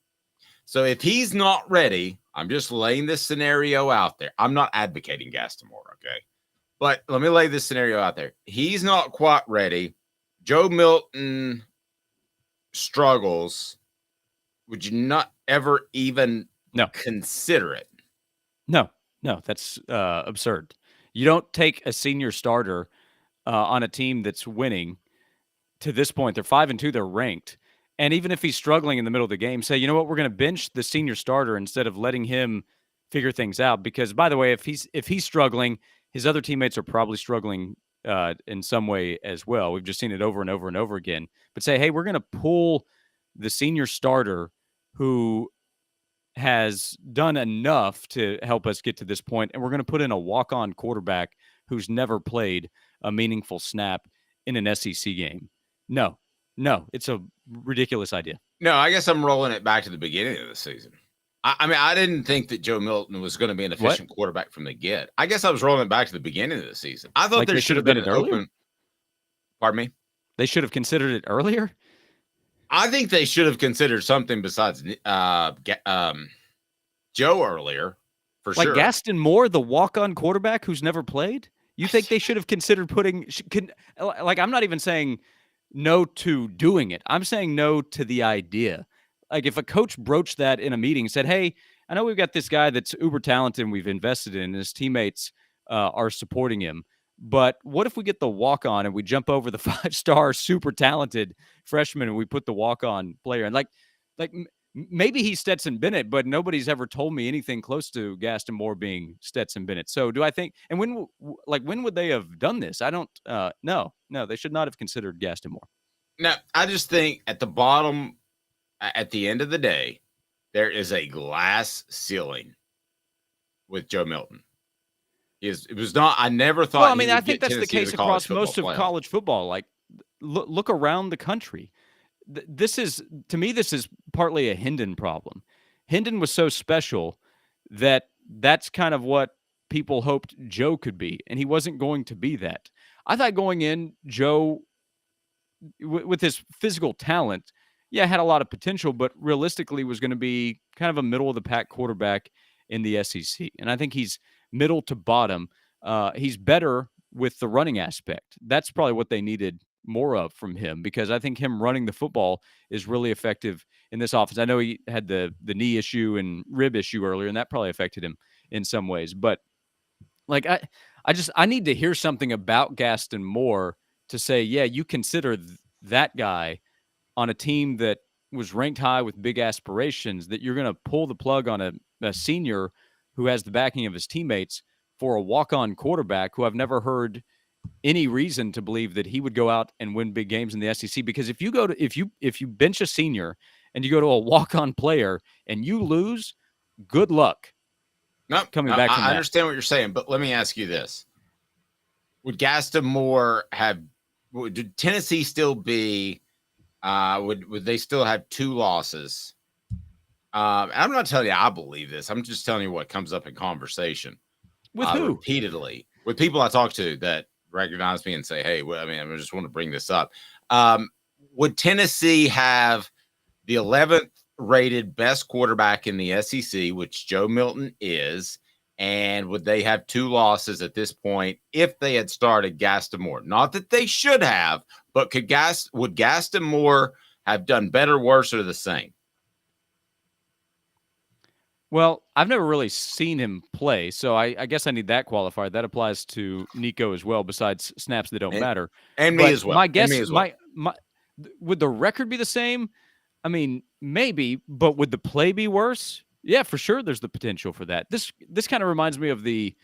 So if he's not ready, I'm just laying this scenario out there. I'm not advocating Gaston Moore, okay? But let me lay this scenario out there. He's not quite ready. Joe Milton struggles. Would you not ever even consider it? No, that's absurd. You don't take a senior starter on a team that's winning. To this point, they're 5-2, they're ranked. And even if he's struggling in the middle of the game, say, you know what, we're going to bench the senior starter instead of letting him figure things out. Because, by the way, if he's struggling, his other teammates are probably struggling in some way as well. We've just seen it over and over and over again. But say, hey, we're going to pull the senior starter who has done enough to help us get to this point, and we're going to put in a walk-on quarterback who's never played a meaningful snap in an SEC game. No, it's a ridiculous idea. No, I guess I'm rolling it back to the beginning of the season. I mean, I didn't think that Joe Milton was going to be an efficient quarterback from the get. I guess I was rolling it back to the beginning of the season. I thought there should have been an open. Pardon me? They should have considered it earlier? I think they should have considered something besides Joe earlier, for sure. Like Gaston Moore, the walk-on quarterback who's never played? You think they should have considered putting – I'm not even saying no to doing it. I'm saying no to the idea. Like if a coach broached that in a meeting and said, hey, I know we've got this guy that's uber talented and we've invested in, and his teammates are supporting him. But what if we get the walk-on and we jump over the 5-star super talented freshman and we put the walk-on player? And like maybe he's Stetson Bennett, but nobody's ever told me anything close to Gaston Moore being Stetson Bennett. So do I think, and when would they have done this? I don't, no, they should not have considered Gaston Moore. No, I just think at the bottom, at the end of the day, there is a glass ceiling with Joe Milton. It was not. I never thought. Well, I mean, I think that's the case across most of college football. Like, look around the country. This is partly a Hendon problem. Hendon was so special that that's kind of what people hoped Joe could be, and he wasn't going to be that. I thought going in, Joe, with his physical talent, had a lot of potential, but realistically was going to be kind of a middle-of-the-pack quarterback in the SEC. And I think he's middle to bottom. He's better with the running aspect. That's probably what they needed more of from him, because I think him running the football is really effective in this offense. I know he had the knee issue and rib issue earlier, and that probably affected him in some ways. But like I need to hear something about Gaston Moore to say, yeah, you consider that guy on a team that was ranked high with big aspirations, that you're going to pull the plug on a senior who has the backing of his teammates for a walk-on quarterback who I've never heard any reason to believe that he would go out and win big games in the SEC. Because if you bench a senior and you go to a walk-on player and you lose, good luck. Coming back from I that. understand what you're saying, but let me ask you this. Would Gaston Moore did Tennessee still be, would they still have 2 losses? I'm not telling you I believe this. I'm just telling you what comes up in conversation. With who? Repeatedly. With people I talk to that recognize me and say, hey, I just want to bring this up. Would Tennessee have the 11th rated best quarterback in the SEC, which Joe Milton is, and would they have 2 losses at this point if they had started Gaston Moore? Not that they should have, but would Gaston Moore have done better, worse, or the same? Well, I've never really seen him play, so I guess I need that qualifier. That applies to Nico as well, besides snaps that don't matter. And me as well. My guess, would the record be the same? I mean, maybe, but would the play be worse? Yeah, for sure. There's the potential for that. This kind of reminds me of the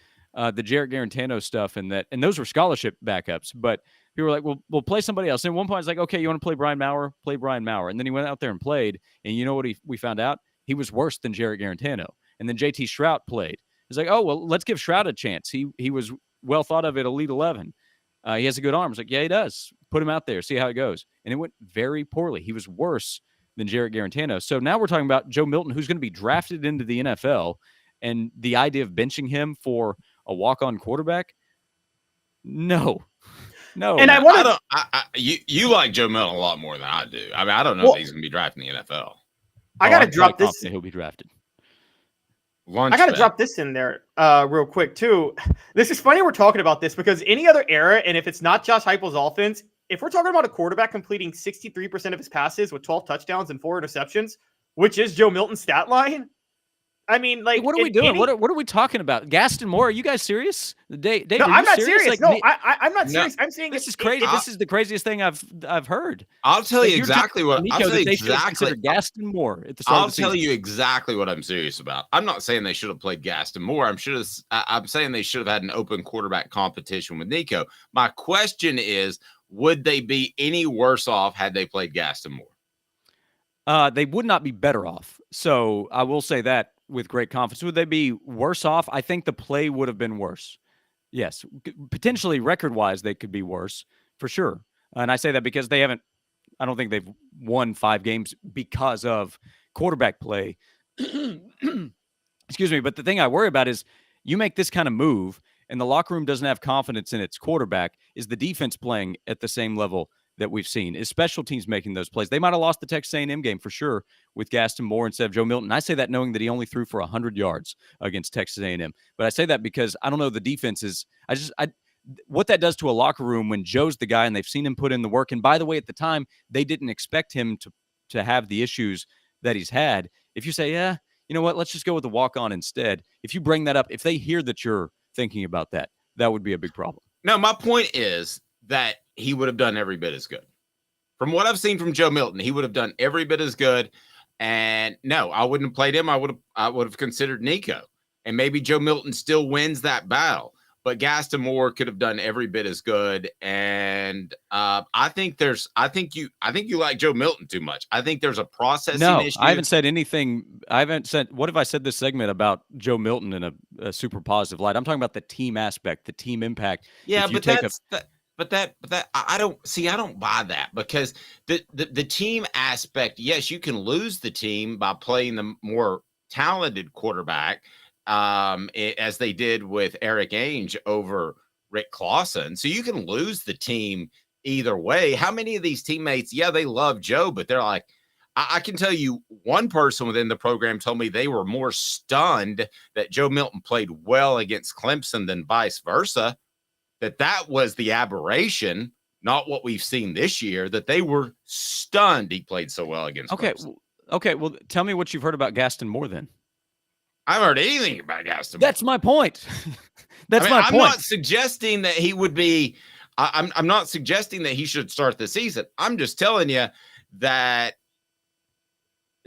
Jarrett Garantano stuff, and those were scholarship backups. But people were like, "Well, we'll play somebody else." And at one point, it's like, "Okay, you want to play Brian Maurer? Play Brian Maurer." And then he went out there and played, and you know what we found out? He was worse than Jarrett Garantano. And then JT Shrout played. It's like, oh well, let's give Shrout a chance. He was well thought of at Elite 11. He has a good arm. It's like, yeah, he does. Put him out there, see how it goes. And it went very poorly. He was worse than Jarrett Garantano. So now we're talking about Joe Milton, who's going to be drafted into the NFL, and the idea of benching him for a walk-on quarterback? No. And you like Joe Milton a lot more than I do. I mean, I don't know if he's going to be drafted in the NFL. I got to drop this. He'll be drafted. I got to drop this in there real quick, too. This is funny we're talking about this because any other era, and if it's not Josh Heupel's offense, if we're talking about a quarterback completing 63% of his passes with 12 touchdowns and 4 interceptions, which is Joe Milton's stat line, I mean, like, what are we doing? What are we talking about? Gaston Moore? Are you guys serious? Dave, no, I'm not serious. Like, no, I'm not serious. I'm saying this is crazy. This is the craziest thing I've heard. I'll tell you exactly what. Nico, I'll tell you exactly. Gaston Moore at the start of the season. I'll tell you exactly what I'm serious about. I'm not saying they should have played Gaston Moore. I'm saying they should have had an open quarterback competition with Nico. My question is, would they be any worse off had they played Gaston Moore? They would not be better off. So I will say that with great confidence. Would they be worse off? I think the play would have been worse. Yes. Potentially record-wise, they could be worse for sure. And I say that because I don't think they've won 5 games because of quarterback play. Excuse me. But the thing I worry about is you make this kind of move and the locker room doesn't have confidence in its quarterback. Is the defense playing at the same level that we've seen? Is special teams making those plays? They might have lost the Texas A&M game for sure with Gaston Moore instead of Joe Milton. I say that knowing that he only threw for 100 yards against Texas A&M. But I say that because I don't know the defense is. What that does to a locker room when Joe's the guy and they've seen him put in the work. And by the way, at the time they didn't expect him to have the issues that he's had. If you say, yeah, you know what, let's just go with the walk-on instead. If you bring that up, if they hear that you're thinking about that, that would be a big problem. No, my point is that he would have done every bit as good. From what I've seen from Joe Milton, he would have done every bit as good. And no, I wouldn't have played him. I would have considered Nico. And maybe Joe Milton still wins that battle. But Gaston Moore could have done every bit as good. And I think you like Joe Milton too much. I think there's a processing issue. I haven't said anything. What have I said this segment about Joe Milton in a super positive light? I'm talking about the team aspect, the team impact. Yeah, but I don't buy that because the team aspect, yes, you can lose the team by playing the more talented quarterback. as they did with Eric Ainge over Rick Clausen. So you can lose the team either way. How many of these teammates, they love Joe, but they're like, I can tell you one person within the program told me they were more stunned that Joe Milton played well against Clemson than vice versa, that was the aberration, not what we've seen this year, that they were stunned he played so well against Clemson. Okay, well, tell me what you've heard about Gaston Moore then. I haven't heard anything about Gaston Moore. That's my point. My point. I'm not suggesting that he would be I'm not suggesting that he should start the season. I'm just telling you that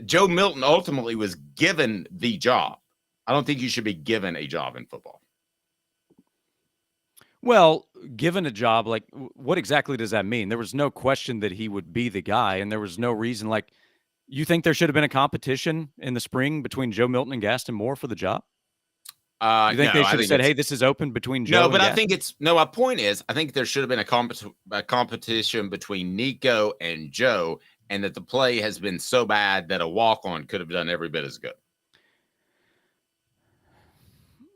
Joe Milton ultimately was given the job. I don't think you should be given a job in football. Well, given a job, like what exactly does that mean? There was no question that he would be the guy, and there was no reason. Like, you think there should have been a competition in the spring between Joe Milton and Gaston Moore for the job? You think they should have said, "Hey, this is open between Joe"? No, but I think my point is, I think there should have been a competition between Nico and Joe, and that the play has been so bad that a walk-on could have done every bit as good.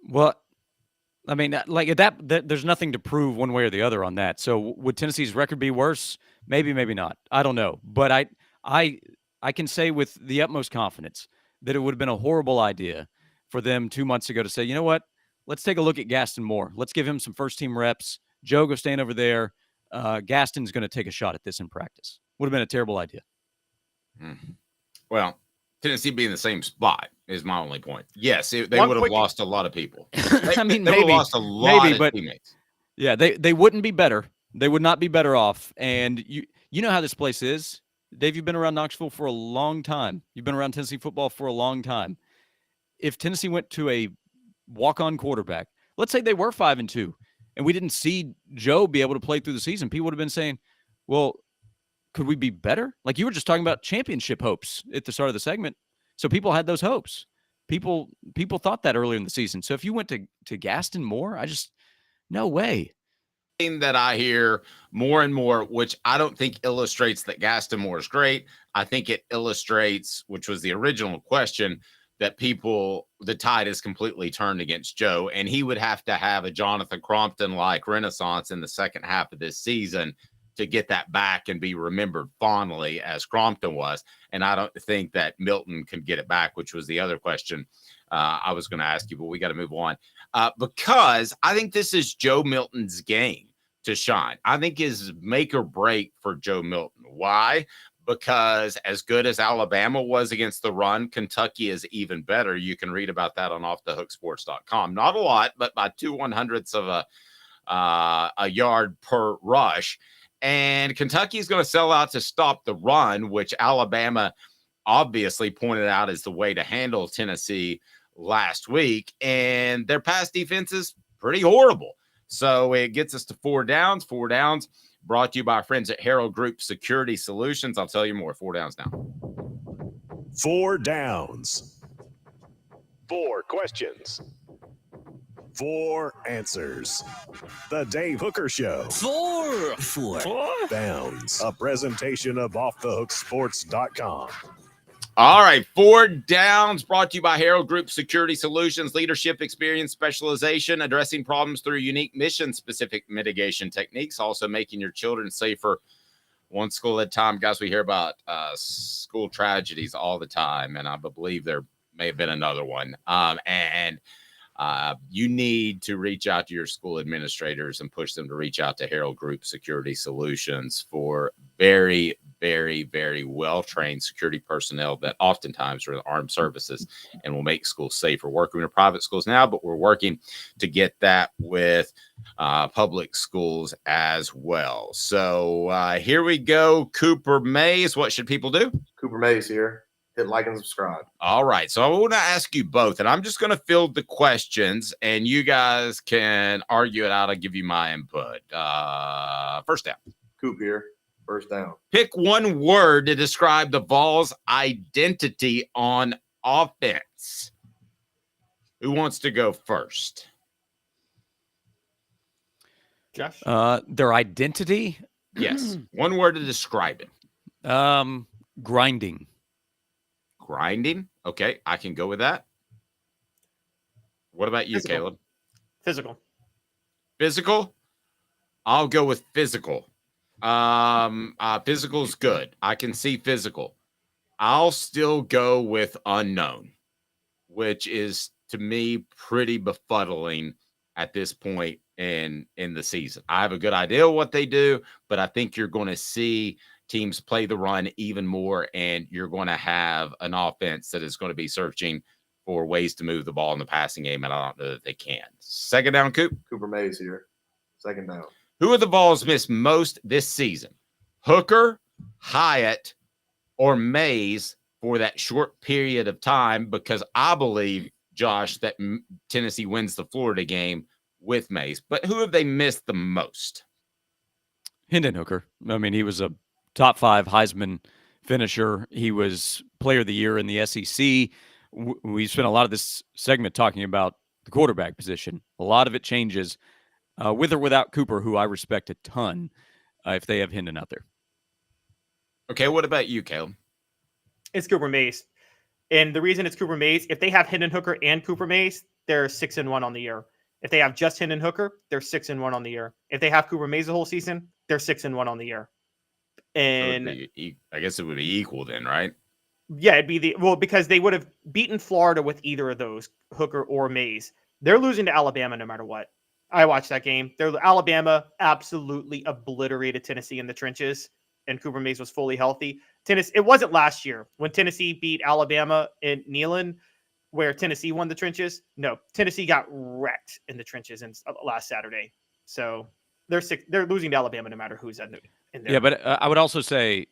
Well, I mean, like that there's nothing to prove one way or the other on that. So would Tennessee's record be worse? Maybe, maybe not. I don't know. But I can say with the utmost confidence that it would have been a horrible idea for them 2 months ago to say, you know what, let's take a look at Gaston Moore. Let's give him some first-team reps. Joe, go stand over there. Gaston's going to take a shot at this in practice. Would have been a terrible idea. Well, Tennessee being in the same spot is my only point. Yes, they would have lost a lot of people. I mean, they would have lost a lot of teammates. Yeah, they wouldn't be better. They would not be better off. And you know how this place is. Dave, you've been around Knoxville for a long time. You've been around Tennessee football for a long time. If Tennessee went to a walk-on quarterback, let's say they were 5-2, and we didn't see Joe be able to play through the season, people would have been saying, well, could we be better? Like you were just talking about championship hopes at the start of the segment. So people had those hopes. People thought that earlier in the season. So if you went to Gaston Moore, no way. That I hear more and more, which I don't think illustrates that Gaston Moore is great. I think it illustrates, which was the original question, that the tide is completely turned against Joe, and he would have to have a Jonathan Crompton-like renaissance in the second half of this season to get that back and be remembered fondly as Crompton was. And I don't think that Milton can get it back, which was the other question I was going to ask you, but we got to move on because I think this is Joe Milton's game to shine. I think is make or break for Joe Milton. Why? Because as good as Alabama was against the run, Kentucky is even better. You can read about that on offthehooksports.com. Not a lot, but by 2/100ths of a yard per rush. And Kentucky is going to sell out to stop the run, which Alabama obviously pointed out as the way to handle Tennessee last week. And their pass defense is pretty horrible. So it gets us to 4 downs. 4 downs brought to you by our friends at Herald Group Security Solutions. I'll tell you more. 4 downs now. 4 downs. 4 questions. 4 answers. The Dave Hooker Show. 4 downs. A presentation of offthehooksports.com. All right, 4 downs brought to you by Herald Group Security Solutions, leadership, experience, specialization, addressing problems through unique mission-specific mitigation techniques, also making your children safer one school at a time. Guys, we hear about school tragedies all the time, and I believe there may have been another one. You need to reach out to your school administrators and push them to reach out to Herald Group Security Solutions for very, very, very well-trained security personnel that oftentimes are in the armed services and will make schools safer. We're working with private schools now, but we're working to get that with public schools as well. So here we go. Cooper Mays, what should people do? Cooper Mays here. Hit like and subscribe. All right. So I want to ask you both, and I'm just going to field the questions, and you guys can argue it out. I'll give you my input. First down. Coop here. First down. Pick one word to describe the Vols' identity on offense. Who wants to go first? Josh? Their identity? Yes. One word to describe it. Grinding. Grinding. Okay, I can go with that. What about you, Caleb? Physical. Physical? I'll go with physical. Physical's good. I can see physical. I'll still go with unknown, which is to me pretty befuddling at this point in the season. I have a good idea what they do, but I think you're going to see teams play the run even more, and you're going to have an offense that is going to be searching for ways to move the ball in the passing game, and I don't know that they can. Second down, Coop. Cooper Mays here. Second down. Who are the Vols missed most this season? Hooker, Hyatt, or Mays for that short period of time? Because I believe, Josh, that Tennessee wins the Florida game with Mays. But who have they missed the most? Hendon Hooker. I mean, he was a top 5 Heisman finisher. He was player of the year in the SEC. We spent a lot of this segment talking about the quarterback position. A lot of it changes with or without Cooper, who I respect a ton, if they have Hendon out there. Okay, what about you, Caleb? It's Cooper Mays. And the reason it's Cooper Mays, if they have Hendon Hooker and Cooper Mays, they're 6-1 on the year. If they have just Hendon Hooker, they're 6-1 on the year. If they have Cooper Mays the whole season, they're 6-1 on the year. And I guess it would be equal then, right? Yeah, it'd be because they would have beaten Florida with either of those, Hooker or Mays. They're losing to Alabama no matter what. I watched that game. Alabama absolutely obliterated Tennessee in the trenches, and Cooper Mays was fully healthy. It wasn't last year when Tennessee beat Alabama in Neyland, where Tennessee won the trenches. No, Tennessee got wrecked in the trenches last Saturday. So they're losing to Alabama no matter who's in there. Yeah, but I would also say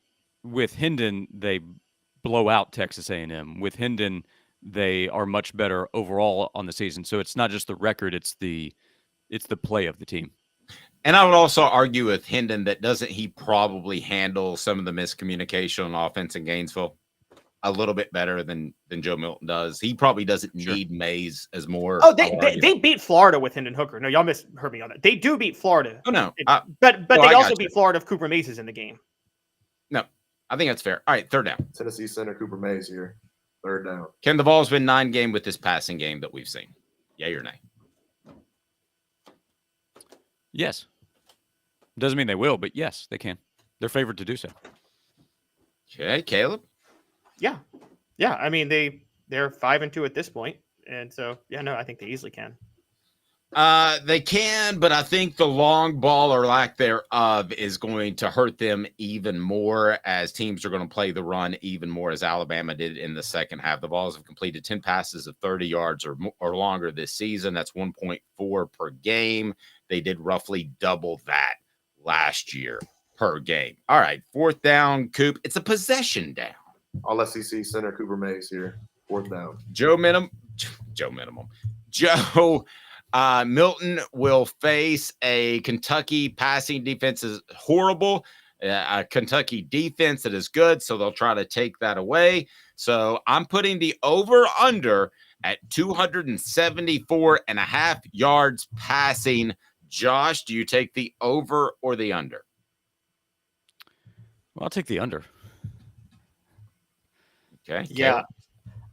with Hendon, they blow out Texas A&M. With Hendon, they are much better overall on the season. So it's not just the record; it's the play of the team. And I would also argue with Hendon that doesn't he probably handle some of the miscommunication on offense in Gainesville a little bit better than Joe Milton does. He probably doesn't need Mays as more. Oh, they beat Florida with Hendon Hooker. No, y'all misheard me on that. They do beat Florida. Oh no, but they also beat Florida if Cooper Mays is in the game. No, I think that's fair. All right, third down. Tennessee center Cooper Mays here. Third down. Can the Vols win 9 games with this passing game that we've seen? Yay or nay? Yes. Doesn't mean they will, but yes, they can. They're favored to do so. Okay, Caleb? Yeah. I mean, they're 5-2 at this point, and so I think they easily can. They can, but I think the long ball or lack thereof is going to hurt them even more as teams are going to play the run even more as Alabama did in the second half. The Vols have completed 10 passes of 30 yards or longer this season. That's 1.4 per game. They did roughly double that last year per game. All right, fourth down, Coop. It's a possession down. All SEC center Cooper Mays here. Fourth down. Joe Milton will face a Kentucky passing defense is horrible, a Kentucky defense that is good, so they'll try to take that away. So I'm putting the over-under at 274.5 yards passing. Josh, do you take the over or the under? Well, I'll take the under. Okay. Yeah.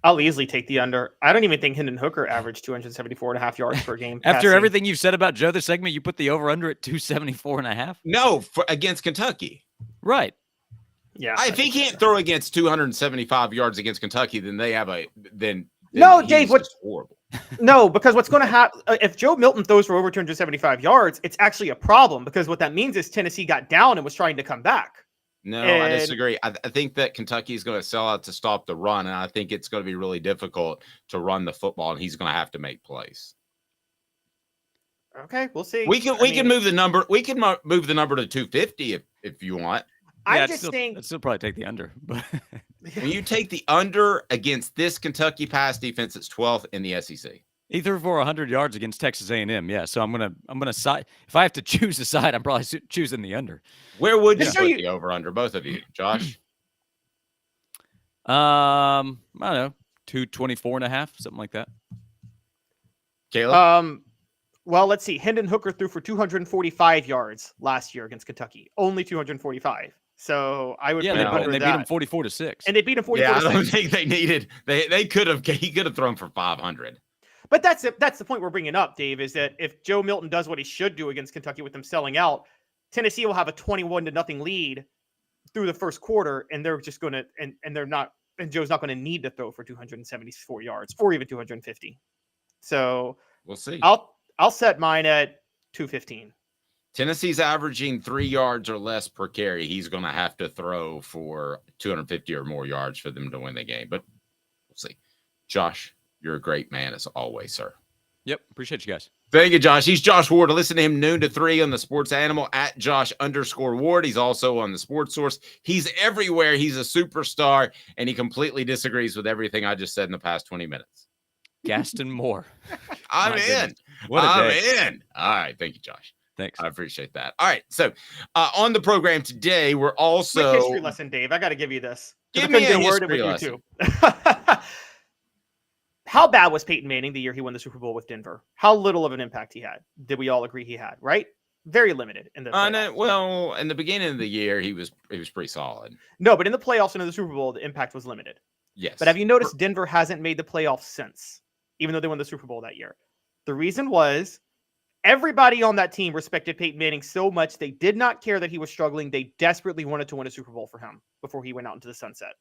I'll easily take the under. I don't even think Hendon Hooker averaged 274.5 yards per game. After everything you've said about Joe this segment, you put the over-under at 274.5? No, against Kentucky. Right. Yeah. If he can't throw against 275 yards against Kentucky, then they have no, Dave, what's horrible. No, because what's going to happen if Joe Milton throws for over 275 yards, it's actually a problem because what that means is Tennessee got down and was trying to come back. No, I disagree. I think that Kentucky is going to sell out to stop the run, and I think it's going to be really difficult to run the football, and he's going to have to make plays. Okay, we'll see. We can move the number. We can move the number to 250 if you want. I just think I'd still probably take the under. But when you take the under against this Kentucky pass defense, it's 12th in the SEC. He threw for 100 yards against Texas A&M. Yeah, so I'm gonna side. If I have to choose a side, I'm probably choosing the under. Where would you put the over under, both of you, Josh? I don't know, 224.5, something like that. Caleb? Well, let's see. Hendon Hooker threw for 245 yards last year against Kentucky. Only 245. So I would. Yeah, they beat him 44-6. And they beat him 44-6. Yeah, I don't think they needed. He could have thrown for 500. But that's the point we're bringing up, Dave, is that if Joe Milton does what he should do against Kentucky with them selling out, Tennessee will have a 21-0 lead through the first quarter, and they're just going to and they're not, and Joe's not going to need to throw for 274 yards or even 250. So we'll see. I'll set mine at 215. Tennessee's averaging 3 yards or less per carry. He's going to have to throw for 250 or more yards for them to win the game. But we'll see. Josh, you're a great man as always, sir. Yep. Appreciate you guys. Thank you, Josh. He's Josh Ward. Listen to him noon to 3 on the Sports Animal at Josh_Ward. He's also on the Sports Source. He's everywhere. He's a superstar, and he completely disagrees with everything I just said in the past 20 minutes. Gaston Moore. I'm in. What a I'm day. in. All right. Thank you, Josh. Thanks. I appreciate that. All right. So on the program today, we're also Quick history lesson, Dave. I got to give you this. Give me a word history with you lesson. too. How bad was Peyton Manning the year he won the Super Bowl with Denver? How little of an impact he had? Did we all agree he had? Right? Very limited in the playoffs. Well, in the beginning of the year, he was pretty solid. No, but in the playoffs and in the Super Bowl, the impact was limited. Yes. But have you noticed Denver hasn't made the playoffs since, even though they won the Super Bowl that year? The reason was everybody on that team respected Peyton Manning so much they did not care that he was struggling. They desperately wanted to win a Super Bowl for him before he went out into the sunset.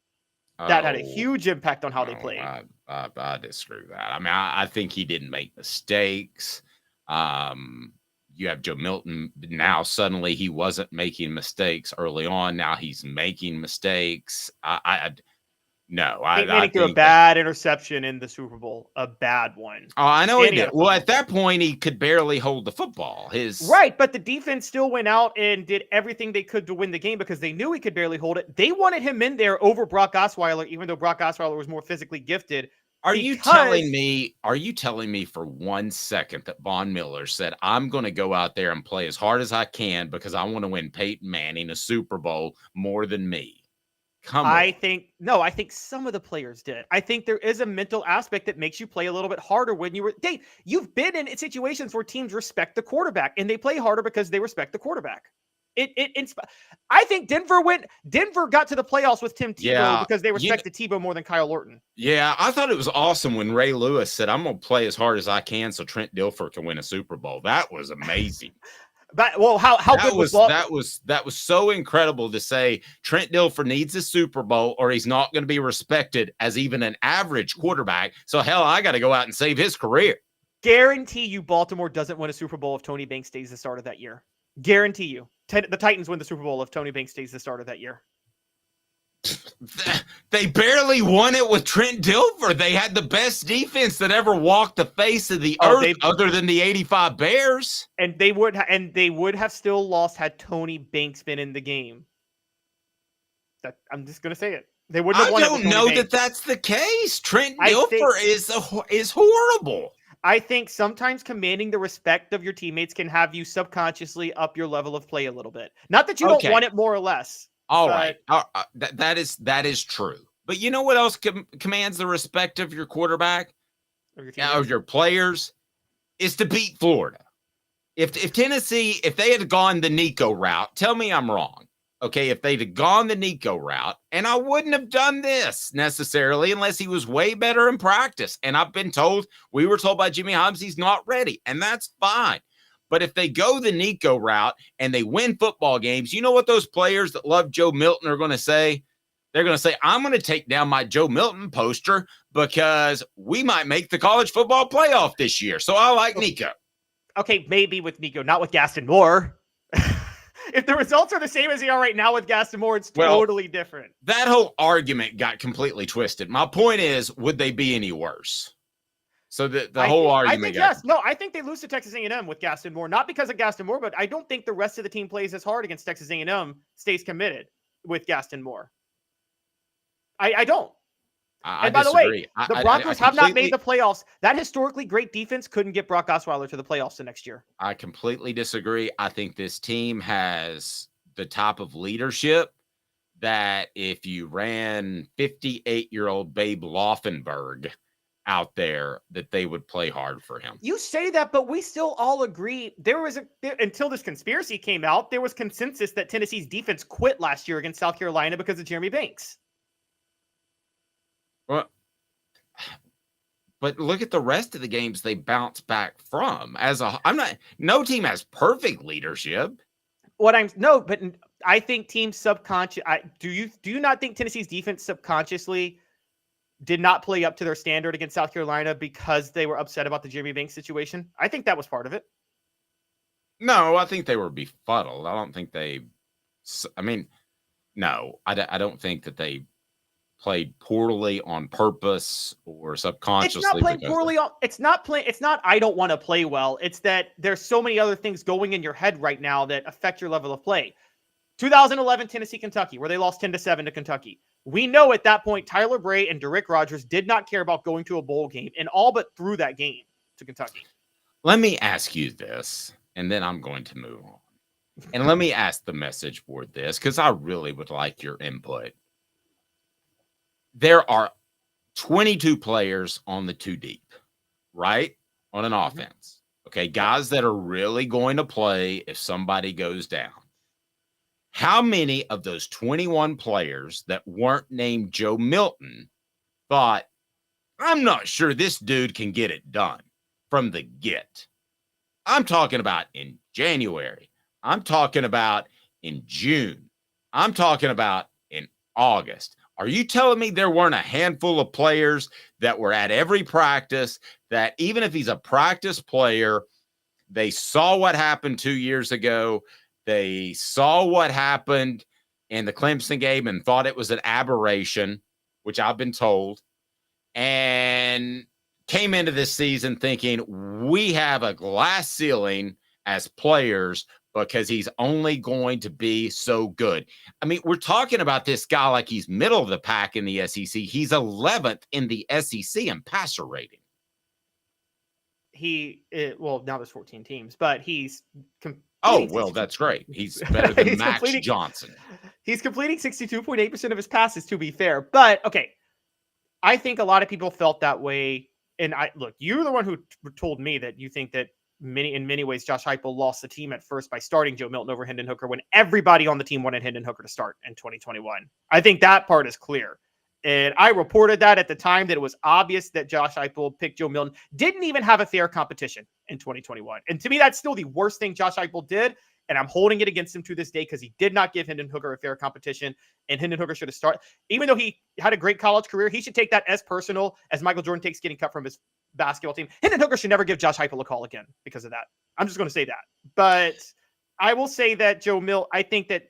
That had a huge impact on how they played. I disagree with that. I mean, I think he didn't make mistakes. You have Joe Milton. Now suddenly he wasn't making mistakes early on. Now he's making mistakes. I think threw a bad interception in the Super Bowl, a bad one. Oh, I know he did. Well, at that point, he could barely hold the football. Right, but the defense still went out and did everything they could to win the game because they knew he could barely hold it. They wanted him in there over Brock Osweiler, even though Brock Osweiler was more physically gifted. Are you telling me for 1 second that Von Miller said, I'm going to go out there and play as hard as I can because I want to win Peyton Manning a Super Bowl more than me? I think some of the players did. I think there is a mental aspect that makes you play a little bit harder when Dave, you've been in situations where teams respect the quarterback and they play harder because they respect the quarterback. I think Denver got to the playoffs with Tim Tebow because they respected Tebow more than Kyle Orton. Yeah, I thought it was awesome when Ray Lewis said, I'm going to play as hard as I can so Trent Dilfer can win a Super Bowl. That was amazing. But how good was that was so incredible to say Trent Dilfer needs a Super Bowl or he's not going to be respected as even an average quarterback. So hell, I got to go out and save his career. Guarantee you Baltimore doesn't win a Super Bowl if Tony Banks stays the starter of that year. Guarantee you. The Titans win the Super Bowl if Tony Banks stays the starter of that year. They barely won it with Trent Dilfer. They had the best defense that ever walked the face of the earth other than the 85 Bears. And they would have still lost had Tony Banks been in the game. I'm just going to say it. They wouldn't have won. I don't know that that's the case. Trent Dilfer is horrible. I think sometimes commanding the respect of your teammates can have you subconsciously up your level of play a little bit. Not that you don't want it more or less. All right. That is true. But you know what else commands the respect of your quarterback? Of your players? Is to beat Florida. If Tennessee, if they had gone the Nico route, tell me I'm wrong. Okay, if they'd have gone the Nico route, and I wouldn't have done this necessarily unless he was way better in practice. And we were told by Jimmy Hobbs he's not ready, and that's fine. But if they go the Nico route and they win football games, you know what those players that love Joe Milton are going to say? They're going to say, I'm going to take down my Joe Milton poster because we might make the college football playoff this year. So I like Nico. Okay, maybe with Nico, not with Gaston Moore. If the results are the same as they are right now with Gaston Moore, it's totally different. That whole argument got completely twisted. My point is, would they be any worse? So the whole argument. I think yes. No, I think they lose to Texas A&M with Gaston Moore, not because of Gaston Moore, but I don't think the rest of the team plays as hard against Texas A&M, stays committed with Gaston Moore. I don't. And by disagree. the way, the Broncos have not made the playoffs. That historically great defense couldn't get Brock Osweiler to the playoffs the next year. I completely disagree. I think this team has the type of leadership that if you ran 58-year-old Babe Laufenberg out there, that they would play hard for him. You say that, but we still all agree until this conspiracy came out, there was consensus that Tennessee's defense quit last year against South Carolina because of Jeremy Banks. Well, but look at the rest of the games they bounce back from. No team has perfect leadership. But I think teams subconscious. Do you not think Tennessee's defense subconsciously did not play up to their standard against South Carolina because they were upset about the Jimmy Banks situation? I think that was part of it. No, I think they were befuddled. I don't think they. No, I don't think that they played poorly on purpose or subconsciously. It's not playing poorly. It's not. I don't want to play well. It's that there's so many other things going in your head right now that affect your level of play. 2011 Tennessee Kentucky, where they lost 10-7 to Kentucky. We know at that point Tyler Bray and Derrick Rogers did not care about going to a bowl game and all but threw that game to Kentucky. Let me ask you this, and then I'm going to move on. And let me ask the message board this, because I really would like your input. There are 22 players on the 2 deep, right? On an offense. Okay, guys that are really going to play if somebody goes down. How many of those 21 players that weren't named Joe Milton thought, I'm not sure this dude can get it done from the get? I'm talking about in January. I'm talking about in June. I'm talking about in August. Are you telling me there weren't a handful of players that were at every practice that even if he's a practice player, they saw what happened 2 years ago, they saw what happened in the Clemson game and thought it was an aberration, which I've been told, and came into this season thinking we have a glass ceiling as players because he's only going to be so good. I mean, we're talking about this guy like he's middle of the pack in the SEC. He's 11th in the SEC in passer rating. Now there's 14 teams, but he's that's great. He's better than Max Johnson. He's completing 62.8% of his passes, to be fair. But okay, I think a lot of people felt that way. And you're the one who told me that you think that in many ways Josh Heupel lost the team at first by starting Joe Milton over Hendon Hooker when everybody on the team wanted Hendon Hooker to start in 2021. I think that part is clear. And I reported that at the time that it was obvious that Josh Heupel picked Joe Milton, didn't even have a fair competition in 2021. And to me, that's still the worst thing Josh Heupel did. And I'm holding it against him to this day because he did not give Hendon Hooker a fair competition. And Hendon Hooker should have started. Even though he had a great college career, he should take that as personal as Michael Jordan takes getting cut from his basketball team. Hendon Hooker should never give Josh Heupel a call again because of that. I'm just going to say that. But I will say that I think that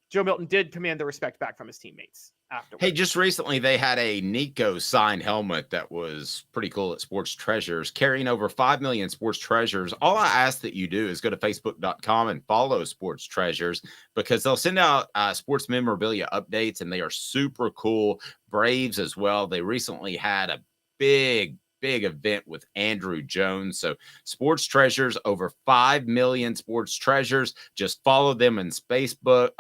Joe Milton did command the respect back from his teammates afterwards. Hey, just recently they had a Nico signed helmet that was pretty cool at Sports Treasures, carrying over 5 million Sports Treasures. All I ask that you do is go to facebook.com and follow Sports Treasures because they'll send out sports memorabilia updates, and they are super cool. Braves as well. They recently had a big event with Andrew Jones. So Sports Treasures, over 5 million Sports Treasures. Just follow them in Facebook.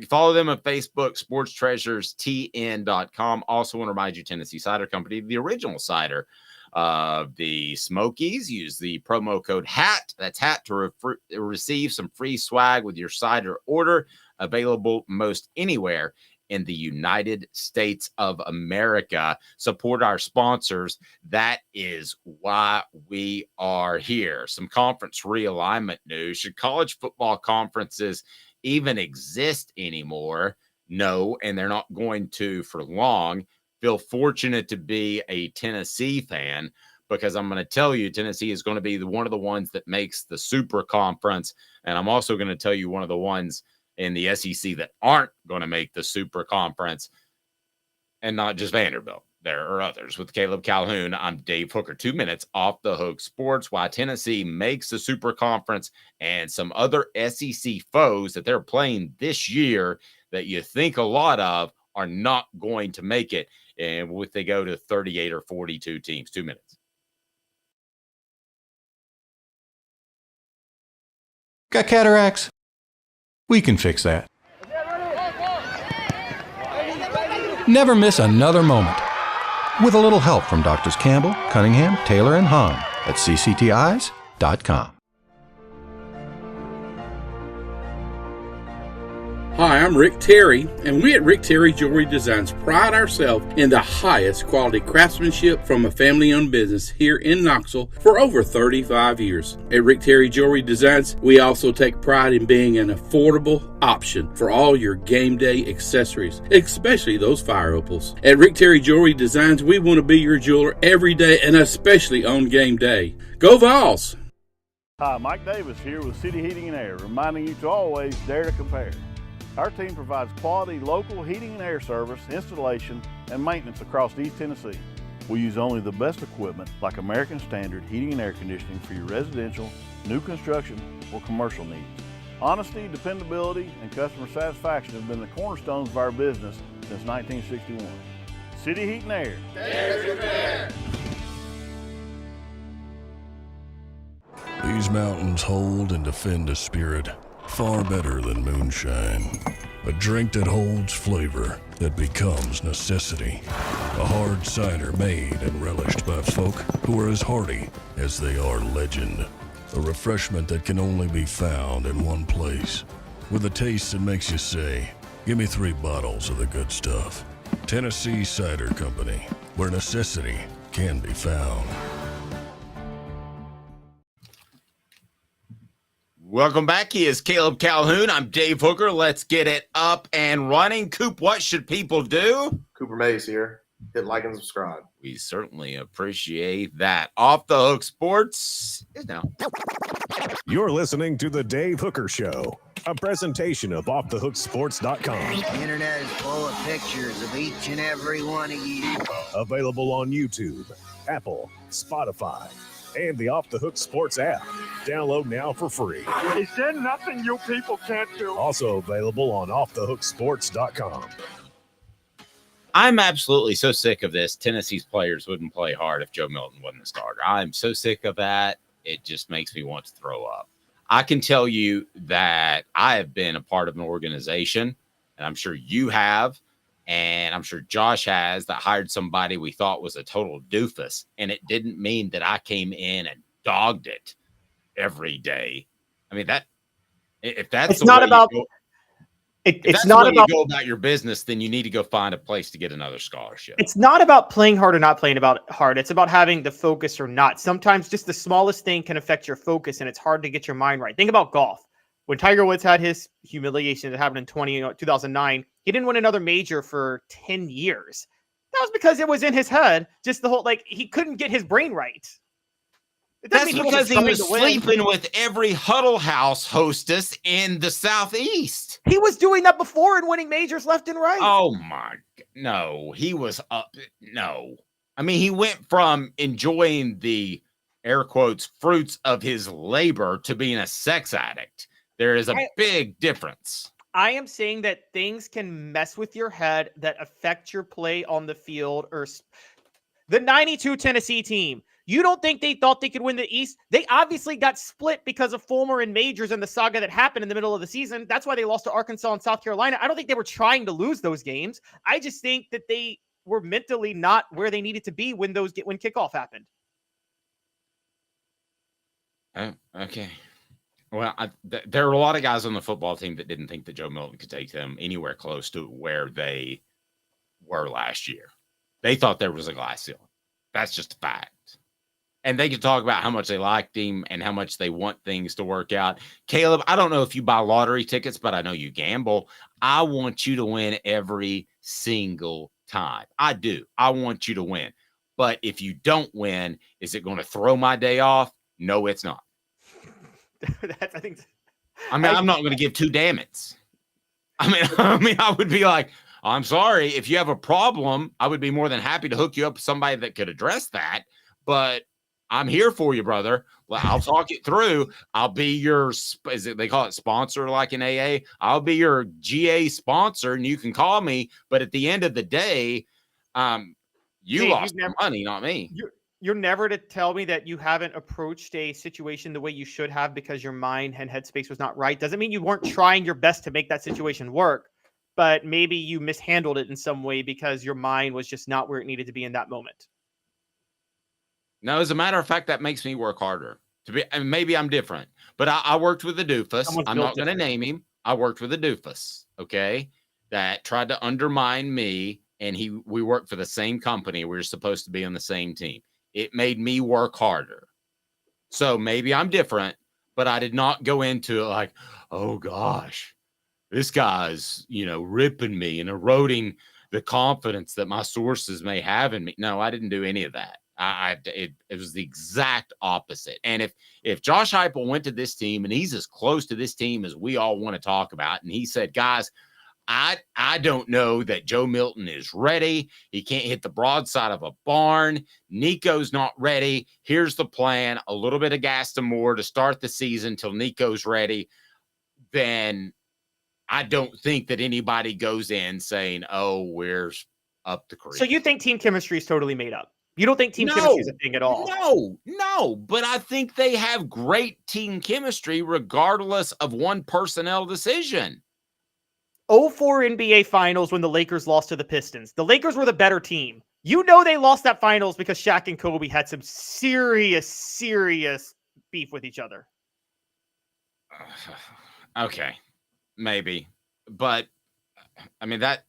Follow them on Facebook, sportstreasurestn.com. Also want to remind you, Tennessee Cider Company, the original cider of the Smokies. Use the promo code HAT. That's HAT to receive some free swag with your cider order. Available most anywhere in the United States of America. Support our sponsors. That is why we are here. Some conference realignment news. Should college football conferences even exist anymore? No, and they're not going to for long. Feel fortunate to be a Tennessee fan because I'm going to tell you Tennessee is going to be one of the ones that makes the super conference, and I'm also going to tell you one of the ones in the SEC that aren't going to make the super conference, and not just Vanderbilt. There are others. With Caleb Calhoun, I'm Dave Hooker. 2 minutes off the hook sports, why Tennessee makes the super conference and some other SEC foes that they're playing this year that you think a lot of are not going to make it. And if they go to 38 or 42 teams, 2 minutes. Got cataracts? We can fix that. Never miss another moment. With a little help from Doctors Campbell, Cunningham, Taylor, and Hahn at cctis.com. Hi, I'm Rick Terry, and we at Rick Terry Jewelry Designs pride ourselves in the highest quality craftsmanship from a family-owned business here in Knoxville for over 35 years. At Rick Terry Jewelry Designs, we also take pride in being an affordable option for all your game day accessories, especially those fire opals. At Rick Terry Jewelry Designs, we want to be your jeweler every day and especially on game day. Go Vols! Hi, Mike Davis here with City Heating and Air, reminding you to always dare to compare. Our team provides quality local heating and air service, installation, and maintenance across East Tennessee. We use only the best equipment like American Standard heating and air conditioning for your residential, new construction, or commercial needs. Honesty, dependability, and customer satisfaction have been the cornerstones of our business since 1961. City Heat and Air. Dare to compare. These mountains hold and defend a spirit far better than moonshine. A drink that holds flavor, that becomes necessity. A hard cider made and relished by folk who are as hearty as they are legend. A refreshment that can only be found in one place. With a taste that makes you say, give me 3 bottles of the good stuff. Tennessee Cider Company, where necessity can be found. Welcome back. He is Caleb Calhoun. I'm Dave Hooker. Let's get it up and running. Coop, what should people do? Cooper Mays here. Hit like and subscribe. We certainly appreciate that. Off the Hook Sports is now. You're listening to the Dave Hooker Show, a presentation of offthehooksports.com. The internet is full of pictures of each and every one of you. Available on YouTube, Apple, Spotify, and the Off the Hook Sports app. Download now for free. Is there nothing you people can't do? Also available on offthehooksports.com. I'm absolutely so sick of this. Tennessee's players wouldn't play hard if Joe Milton wasn't a starter. I'm so sick of that. It just makes me want to throw up. I can tell you that I have been a part of an organization, and I'm sure you have, and I'm sure Josh has, that hired somebody we thought was a total doofus. And it didn't mean that I came in and dogged it every day. I mean, if that's it's not about it's not about you go about your business, then you need to go find a place to get another scholarship. It's not about playing hard or not playing hard. It's about having the focus or not. Sometimes just the smallest thing can affect your focus, and it's hard to get your mind right. Think about golf. When Tiger Woods had his humiliation that happened in 2009, he didn't win another major for 10 years. That was because it was in his head. Just the whole, he couldn't get his brain right. That's because he was sleeping with every Huddle House hostess in the Southeast. He was doing that before and winning majors left and right. Oh, my. No, he was up. No. I mean, he went from enjoying the, air quotes, fruits of his labor to being a sex addict. There is a big difference. I am saying that things can mess with your head that affect your play on the field. Or the 92 Tennessee team. You don't think they thought they could win the East? They obviously got split because of Fulmer and majors and the saga that happened in the middle of the season. That's why they lost to Arkansas and South Carolina. I don't think they were trying to lose those games. I just think that they were mentally not where they needed to be when kickoff happened. Okay. Well, there are a lot of guys on the football team that didn't think that Joe Milton could take them anywhere close to where they were last year. They thought there was a glass ceiling. That's just a fact. And they can talk about how much they liked him and how much they want things to work out. Caleb, I don't know if you buy lottery tickets, but I know you gamble. I want you to win every single time. I do. I want you to win. But if you don't win, is it going to throw my day off? No, it's not. I'm not going to give 2 damn it's. I mean, I would be like, I'm sorry. If you have a problem, I would be more than happy to hook you up with somebody that could address that. But I'm here for you, brother. I'll talk it through. I'll be your, they call it sponsor like in AA? I'll be your GA sponsor, and you can call me. But at the end of the day, you lost money, not me. You're never to tell me that you haven't approached a situation the way you should have because your mind and headspace was not right. Doesn't mean you weren't trying your best to make that situation work, but maybe you mishandled it in some way because your mind was just not where it needed to be in that moment. No, as a matter of fact, that makes me work harder. Maybe I'm different, but I worked with a doofus. I'm not going to name him. I worked with a doofus, okay, that tried to undermine me, and we worked for the same company. We were supposed to be on the same team. It made me work harder. So maybe I'm different, but I did not go into it like, oh gosh, this guy's, ripping me and eroding the confidence that my sources may have in me. No, I didn't do any of that. It was the exact opposite. And if Josh Heupel went to this team and he's as close to this team as we all want to talk about, and he said, guys, I don't know that Joe Milton is ready. He can't hit the broadside of a barn. Nico's not ready. Here's the plan. A little bit of gas and more to start the season till Nico's ready. Then I don't think that anybody goes in saying, oh, we're up the creek. So you think team chemistry is totally made up? You don't think team chemistry is a thing at all? No. But I think they have great team chemistry regardless of one personnel decision. 04 NBA Finals when the Lakers lost to the Pistons. The Lakers were the better team. You know they lost that finals because Shaq and Kobe had some serious beef with each other. Okay, maybe. But, I mean, that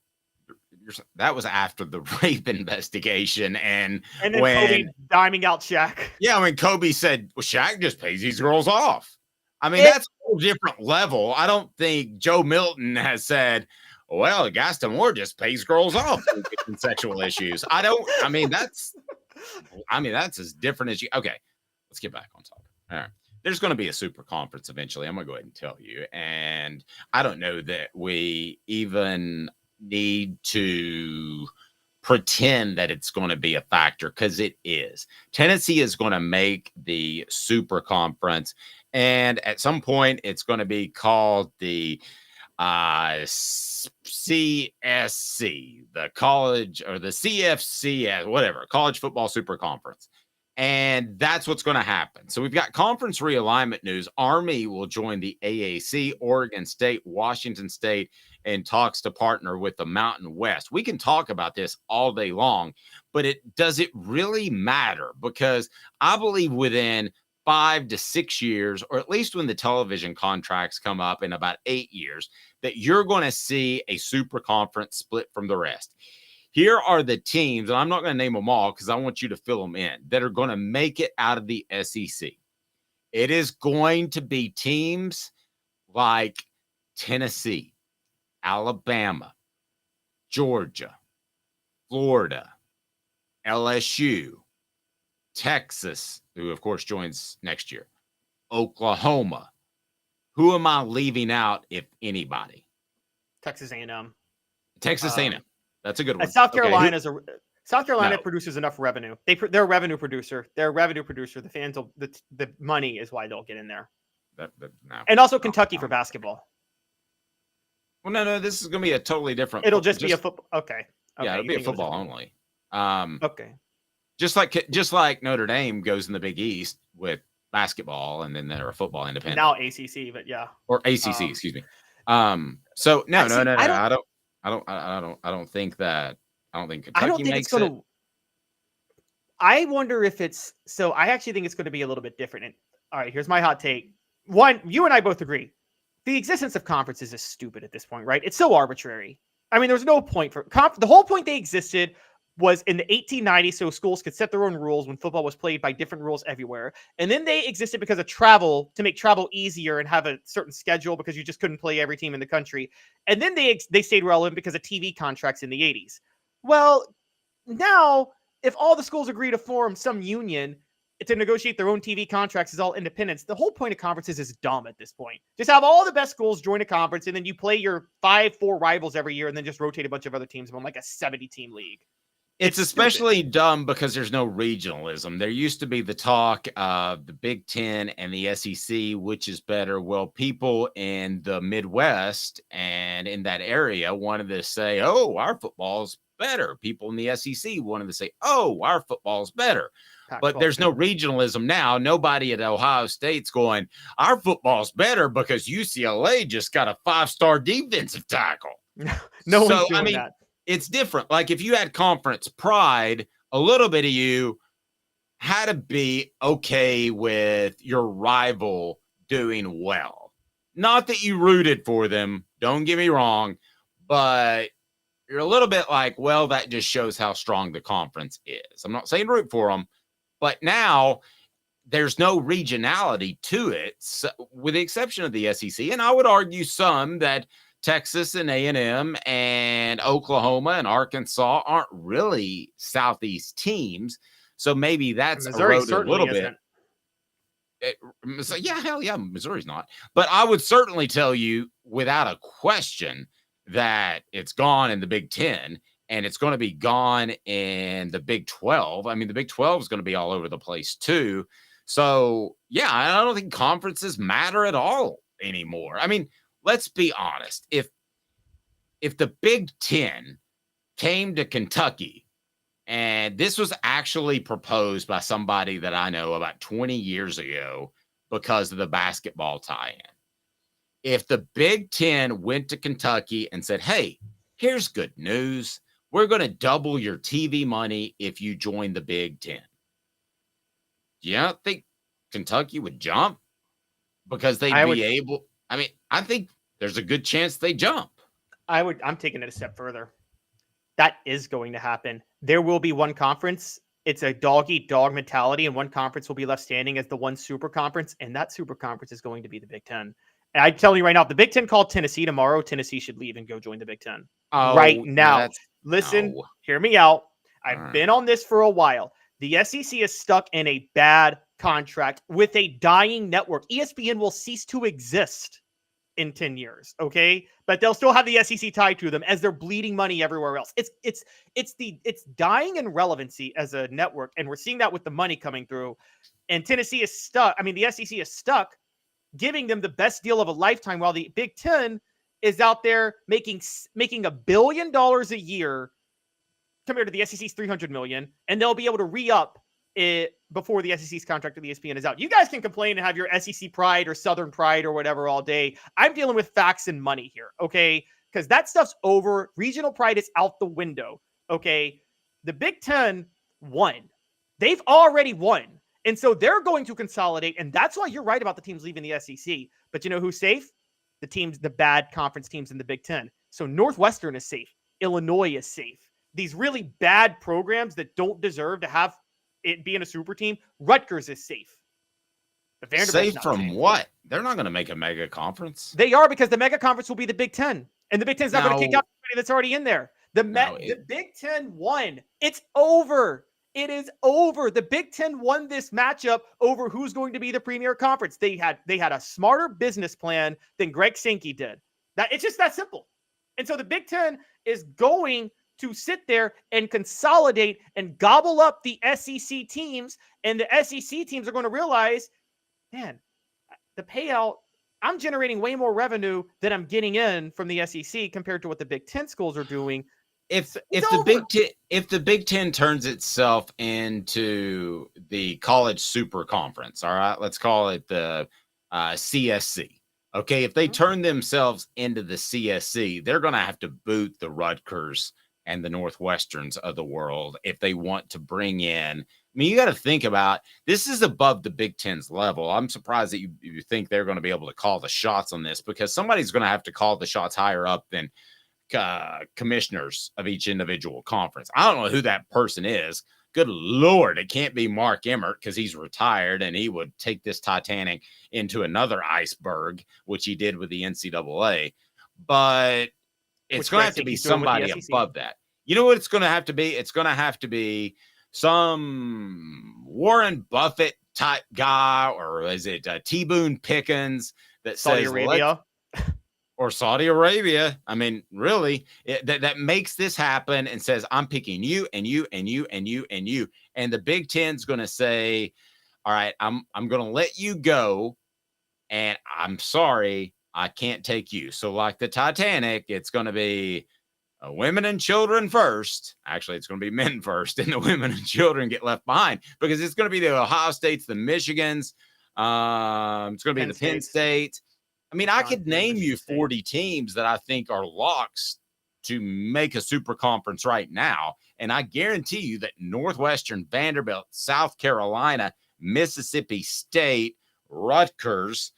was after the rape investigation. And then when Kobe diming out Shaq. Yeah, when Kobe said, well, Shaq just pays these girls off. I mean, that's a whole different level. I don't think Joe Milton has said, well, Gaston Moore just pays girls off in sexual issues. That's as different as you. Okay, let's get back on topic. All right. There's going to be a super conference eventually. I'm going to go ahead and tell you. And I don't know that we even need to pretend that it's going to be a factor, because it is. Tennessee is going to make the super conference. And at some point, it's going to be called the CSC, the college, or the CFC, whatever, College Football Super Conference. And that's what's going to happen. So we've got conference realignment news. Army will join the AAC, Oregon State, Washington State, and talks to partner with the Mountain West. We can talk about this all day long, but does it really matter? Because I believe within 5 to 6 years, or at least when the television contracts come up in about 8 years, that you're going to see a super conference split from the rest. Here are the teams, and I'm not going to name them all because I want you to fill them in, that are going to make it out of the SEC. It is going to be teams like Tennessee, Alabama, Georgia, Florida, LSU, Texas, who of course joins next year, Oklahoma. Who am I leaving out, if anybody? Texas A&M. Texas A&M. That's a good one. South Carolina produces enough revenue. They're a revenue producer. The fans will, the money is why they'll get in there. And also Kentucky for basketball. Well, no, this is going to be a totally different. It'll just be a football. Okay. Yeah, it'll be a football only. Okay. Just like Notre Dame goes in the Big East with basketball, and then they're a football independent. Now ACC, but yeah. Or ACC, excuse me. So no, I don't think Kentucky makes it. I wonder if it's so. I actually think it's going to be a little bit different. And all right, here's my hot take. One, you and I both agree. The existence of conferences is stupid at this point, right? It's so arbitrary. I mean, there's no point for the whole point they existed was in the 1890s, so schools could set their own rules when football was played by different rules everywhere. And then they existed because of travel, to make travel easier and have a certain schedule because you just couldn't play every team in the country. And then they stayed relevant because of TV contracts in the 80s. Well, now, if all the schools agree to form some union to negotiate their own TV contracts as all independents, the whole point of conferences is dumb at this point. Just have all the best schools join a conference, and then you play your 5-4 rivals every year, and then just rotate a bunch of other teams on like a 70-team league. It's especially dumb because there's no regionalism. There used to be the talk of the Big Ten and the SEC, which is better. Well, people in the Midwest and in that area wanted to say, oh, our football's better. People in the SEC wanted to say, oh, our football's better. But there's no regionalism now. Nobody at Ohio State's going, our football's better because UCLA just got a 5-star defensive tackle. No one's doing that. It's different. Like if you had conference pride, a little bit of you had to be okay with your rival doing well. Not that you rooted for them, don't get me wrong, but you're a little bit like, well, that just shows how strong the conference is. I'm not saying root for them, but now there's no regionality to it, so, with the exception of the SEC. And I would argue some that Texas and A&M and Oklahoma and Arkansas aren't really Southeast teams. So maybe that's eroded a little bit. Yeah, hell yeah, Missouri's not. But I would certainly tell you without a question that it's gone in the Big Ten and it's going to be gone in the Big 12. I mean, the Big 12 is going to be all over the place too. So, yeah, I don't think conferences matter at all anymore. I mean, let's be honest. If the Big Ten came to Kentucky, and this was actually proposed by somebody that I know about 20 years ago because of the basketball tie-in. If the Big Ten went to Kentucky and said, hey, here's good news. We're going to double your TV money if you join the Big Ten. Do you not think Kentucky would jump? Because they'd be able. I mean, I think there's a good chance they jump. I'm taking it a step further. That is going to happen. There will be one conference. It's a dog-eat-dog mentality, and one conference will be left standing as the one super conference, and that super conference is going to be the Big Ten. And I'm telling you right now, if the Big Ten called Tennessee tomorrow, Tennessee should leave and go join the Big Ten. Right now. Listen, hear me out. I've been on this for a while. The SEC is stuck in a bad contract with a dying network. ESPN will cease to exist in 10 years, okay? But they'll still have the SEC tied to them as they're bleeding money everywhere else. It's dying in relevancy as a network, and we're seeing that with the money coming through. And Tennessee is stuck. I mean, the SEC is stuck, giving them the best deal of a lifetime, while the Big Ten is out there making $1 billion a year compared to the SEC's $300 million, and they'll be able to re-up it before the SEC's contract with ESPN is out. You guys can complain and have your SEC pride or Southern pride or whatever all day. I'm dealing with facts and money here, okay? Because that stuff's over. Regional pride is out the window, okay? The Big Ten won. They've already won. And so they're going to consolidate, and that's why you're right about the teams leaving the SEC. But you know who's safe? The bad conference teams in the Big Ten. So Northwestern is safe. Illinois is safe. These really bad programs that don't deserve to have it being a super team, Rutgers is safe. But Safe from what? They're not going to make a mega conference. They are, because the mega conference will be the Big Ten. And the Big Ten's not going to kick out anybody that's already in there. The Big Ten won. It's over. It is over. The Big Ten won this matchup over who's going to be the premier conference. They had a smarter business plan than Greg Sankey did. It's just that simple. And so the Big Ten is going to sit there and consolidate and gobble up the SEC teams. And the SEC teams are going to realize, man, the payout, I'm generating way more revenue than I'm getting in from the SEC compared to what the Big Ten schools are doing. If the Big Ten turns itself into the college super conference, all right, let's call it the CSC. Okay, if they turn themselves into the CSC, they're going to have to boot the Rutgers and the Northwesterns of the world if they want to bring in. I mean, you got to think about, this is above the Big Ten's level. I'm surprised that you think they're going to be able to call the shots on this, because somebody's going to have to call the shots higher up than commissioners of each individual conference. I don't know who that person is. Good Lord, it can't be Mark Emmert, because he's retired and he would take this Titanic into another iceberg, which he did with the NCAA. But it's going to have to be somebody above that. You know what it's going to have to be? It's going to have to be some Warren Buffett type guy, or is it T. Boone Pickens that Saudi says Arabia? Or Saudi Arabia. I mean, really, that makes this happen and says, I'm picking you and you and you and you and you. And the Big Ten's going to say, all right, I'm going to let you go, and I'm sorry, I can't take you. So like the Titanic, it's going to be women and children first. Actually, it's going to be men first, and the women and children get left behind, because it's going to be the Ohio States, the Michigans. It's going to be the Penn State. I mean, I could name you 40 teams that I think are locks to make a super conference right now. And I guarantee you that Northwestern, Vanderbilt, South Carolina, Mississippi State, Rutgers,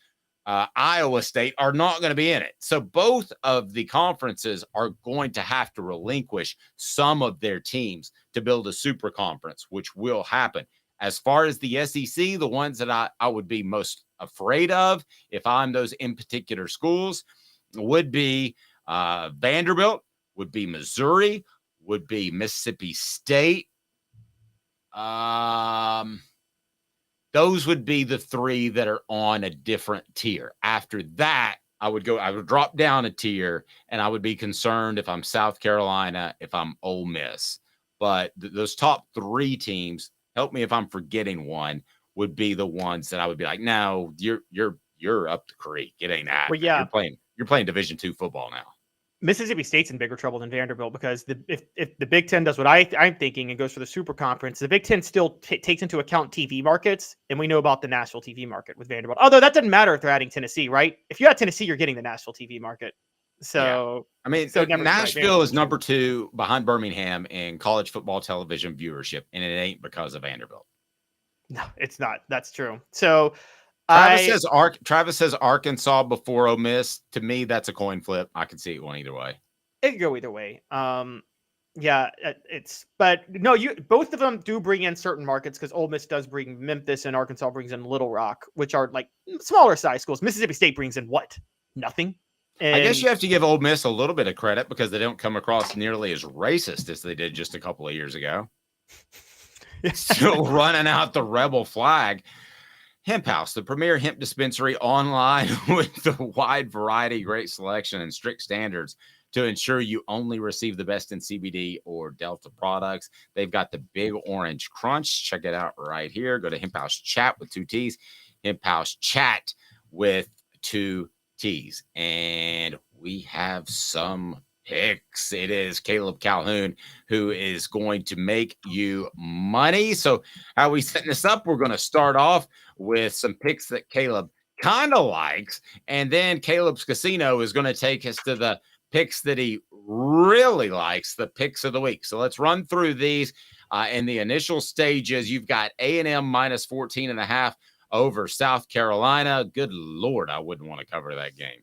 Iowa State are not going to be in it. So both of the conferences are going to have to relinquish some of their teams to build a super conference, which will happen. As far as the SEC, the ones that I would be most afraid of if I'm those in particular schools would be Vanderbilt, would be Missouri, would be Mississippi State. Those would be the three that are on a different tier. After that, I would drop down a tier, and I would be concerned if I'm South Carolina, if I'm Ole Miss. But those top three teams, help me if I'm forgetting one, would be the ones that I would be like, no, you're up the creek. It ain't that. Well, yeah. You're playing Division II football now. Mississippi State's in bigger trouble than Vanderbilt because if the Big Ten does what I'm thinking and goes for the super conference, the Big Ten still takes into account TV markets, and we know about the national TV market with Vanderbilt. Although that doesn't matter if they're adding Tennessee, right? If you add Tennessee, you're getting the national TV market. So yeah. I mean, Nashville is number 2 behind Birmingham in college football television viewership, and it ain't because of Vanderbilt. No, it's not. That's true. So Travis says Arkansas before Ole Miss. To me, that's a coin flip. I can see it going either way. It could go either way. Both of them do bring in certain markets because Ole Miss does bring Memphis and Arkansas brings in Little Rock, which are like smaller size schools. Mississippi State brings in what? Nothing. And I guess you have to give Ole Miss a little bit of credit because they don't come across nearly as racist as they did just a couple of years ago. Still running out the rebel flag. Hemp House, the premier hemp dispensary online with a wide variety, great selection, and strict standards to ensure you only receive the best in CBD or Delta products. They've got the Big Orange Crunch. Check it out right here. Go to Hemp House Chat with 2 T's. Hemp House Chat with 2 T's. And we have some picks. It is Caleb Calhoun who is going to make you money. So how are we setting this up? We're going to start off with some picks that Caleb kind of likes, and then Caleb's Casino is going to take us to the picks that he really likes, the picks of the week. So let's run through these. In the initial stages, you've got A&M minus 14.5 over South Carolina. Good Lord, I wouldn't want to cover that game.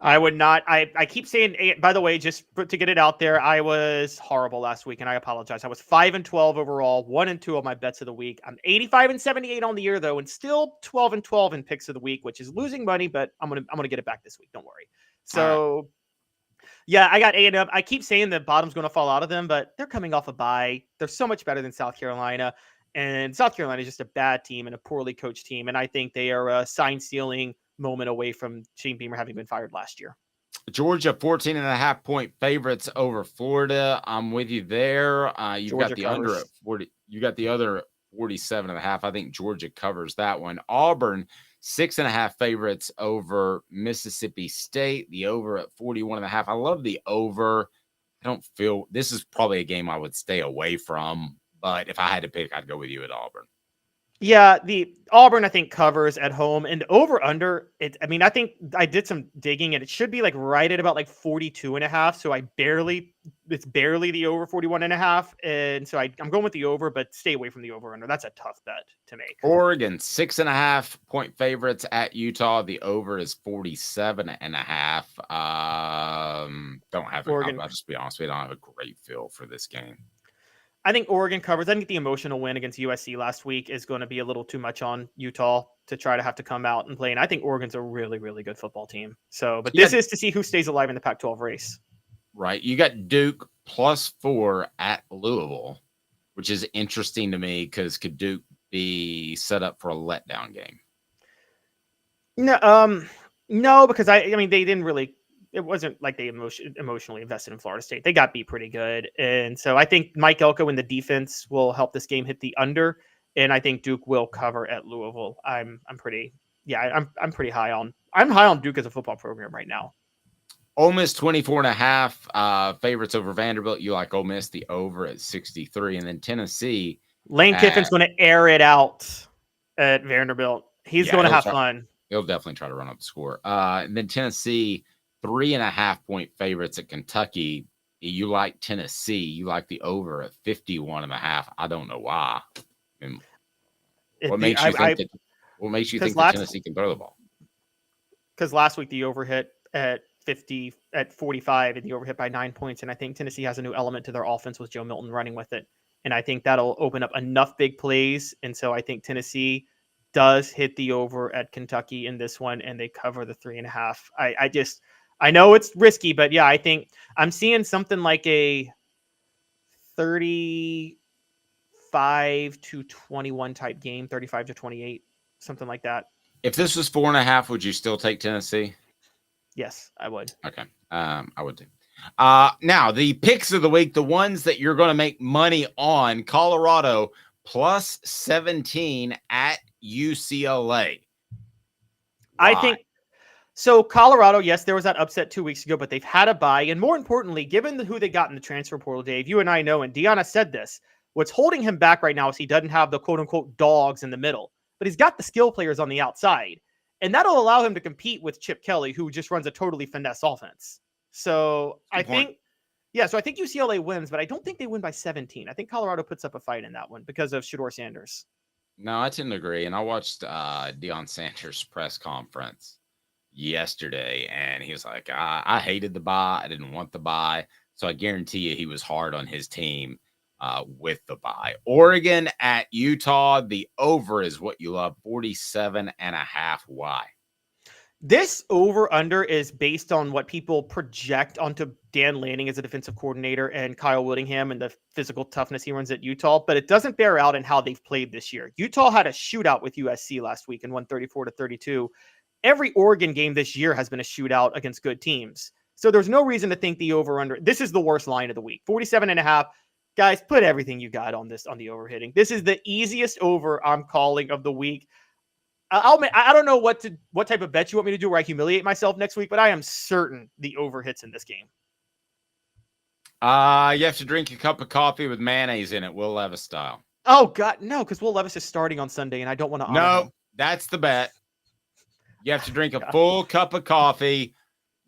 I would not. I keep saying, by the way, just to get it out there, I was horrible last week, and I apologize. I was 5-12 overall, 1-2 on my bets of the week. I'm 85-78 on the year, though, and still 12-12 in picks of the week, which is losing money, but I'm gonna get it back this week. Don't worry. So, yeah, I got A&M. I keep saying the bottom's going to fall out of them, but they're coming off a bye. They're so much better than South Carolina, and South Carolina is just a bad team and a poorly coached team, and I think they are a sign-stealing moment away from Shane Beamer having been fired last year. Georgia 14.5 point favorites over Florida. I'm with you there. You've Georgia got the covers. under at 40. You got the other 47.5. I think Georgia covers that one. Auburn 6.5 favorites over Mississippi State. The over at 41.5. I love the over. I don't feel this is probably a game I would stay away from, but if I had to pick, I'd go with you at Auburn. Yeah, the Auburn, I think, covers at home and over under it. I mean, I think I did some digging and it should be like right at about like 42.5. So it's barely the over 41.5. And so I'm going with the over, but stay away from the over under. That's a tough bet to make. Oregon 6.5 point favorites at Utah. The over is 47.5. Don't have Oregon. I'll just be honest. We don't have a great feel for this game. I think Oregon covers. I think the emotional win against USC last week is going to be a little too much on Utah to try to have to come out and play. And I think Oregon's a really, really good football team. So, but this is to see who stays alive in the Pac-12 race. Right. You got Duke +4 at Louisville, which is interesting to me because could Duke be set up for a letdown game? No, because I mean, they didn't really. It wasn't like they emotionally invested in Florida State. They got beat pretty good. And so I think Mike Elko in the defense will help this game hit the under. And I think Duke will cover at Louisville. I'm pretty high on Duke as a football program right now. Ole Miss 24.5 favorites over Vanderbilt. You like Ole Miss, the over at 63. And then Tennessee. Lane Kiffin's going to air it out at Vanderbilt. He's going to have fun. He'll definitely try to run up the score. And then Tennessee, 3.5 point favorites at Kentucky. You like Tennessee. You like the over at 51.5. I don't know why. What makes you think that Tennessee can throw the ball? because last week the over hit at 45, and the over hit by 9 points. And I think Tennessee has a new element to their offense with Joe Milton running with it. And I think that'll open up enough big plays. And so I think Tennessee does hit the over at Kentucky in this one, and they cover the 3.5. I know it's risky, but yeah, I think I'm seeing something like a 35-21 type game, 35-28, something like that. If this was 4.5, would you still take Tennessee? Yes, I would. Okay. I would too. Now the picks of the week, the ones that you're going to make money on: Colorado plus 17 at UCLA. Why? I think so. Colorado, yes, there was that upset 2 weeks ago, but they've had a bye. And more importantly, given who they got in the transfer portal, Dave, you and I know, and Deanna said this, what's holding him back right now is he doesn't have the quote unquote dogs in the middle, but he's got the skill players on the outside. And that'll allow him to compete with Chip Kelly, who just runs a totally finesse offense. So I think UCLA wins, but I don't think they win by 17. I think Colorado puts up a fight in that one because of Shedeur Sanders. No, I tend to agree. And I watched Deion Sanders' press conference yesterday, and he was like, I hated the bye. I didn't want the bye. So I guarantee you he was hard on his team with the bye. Oregon at Utah, the over is what you love, 47.5. Why? This over-under is based on what people project onto Dan Lanning as a defensive coordinator and Kyle Whittingham and the physical toughness he runs at Utah, but it doesn't bear out in how they've played this year. Utah had a shootout with USC last week and won 34-32. Every Oregon game this year has been a shootout against good teams. So there's no reason to think the over-under. This is the worst line of the week, 47.5. Guys, put everything you got on this, on the overhitting. This is the easiest over I'm calling of the week. I don't know what type of bet you want me to do where I humiliate myself next week, but I am certain the over hits in this game. You have to drink a cup of coffee with mayonnaise in it, Will Levis style. Oh, God, no, because Will Levis is starting on Sunday, and I don't want to honor him. That's the bet. You have to drink a full cup of coffee.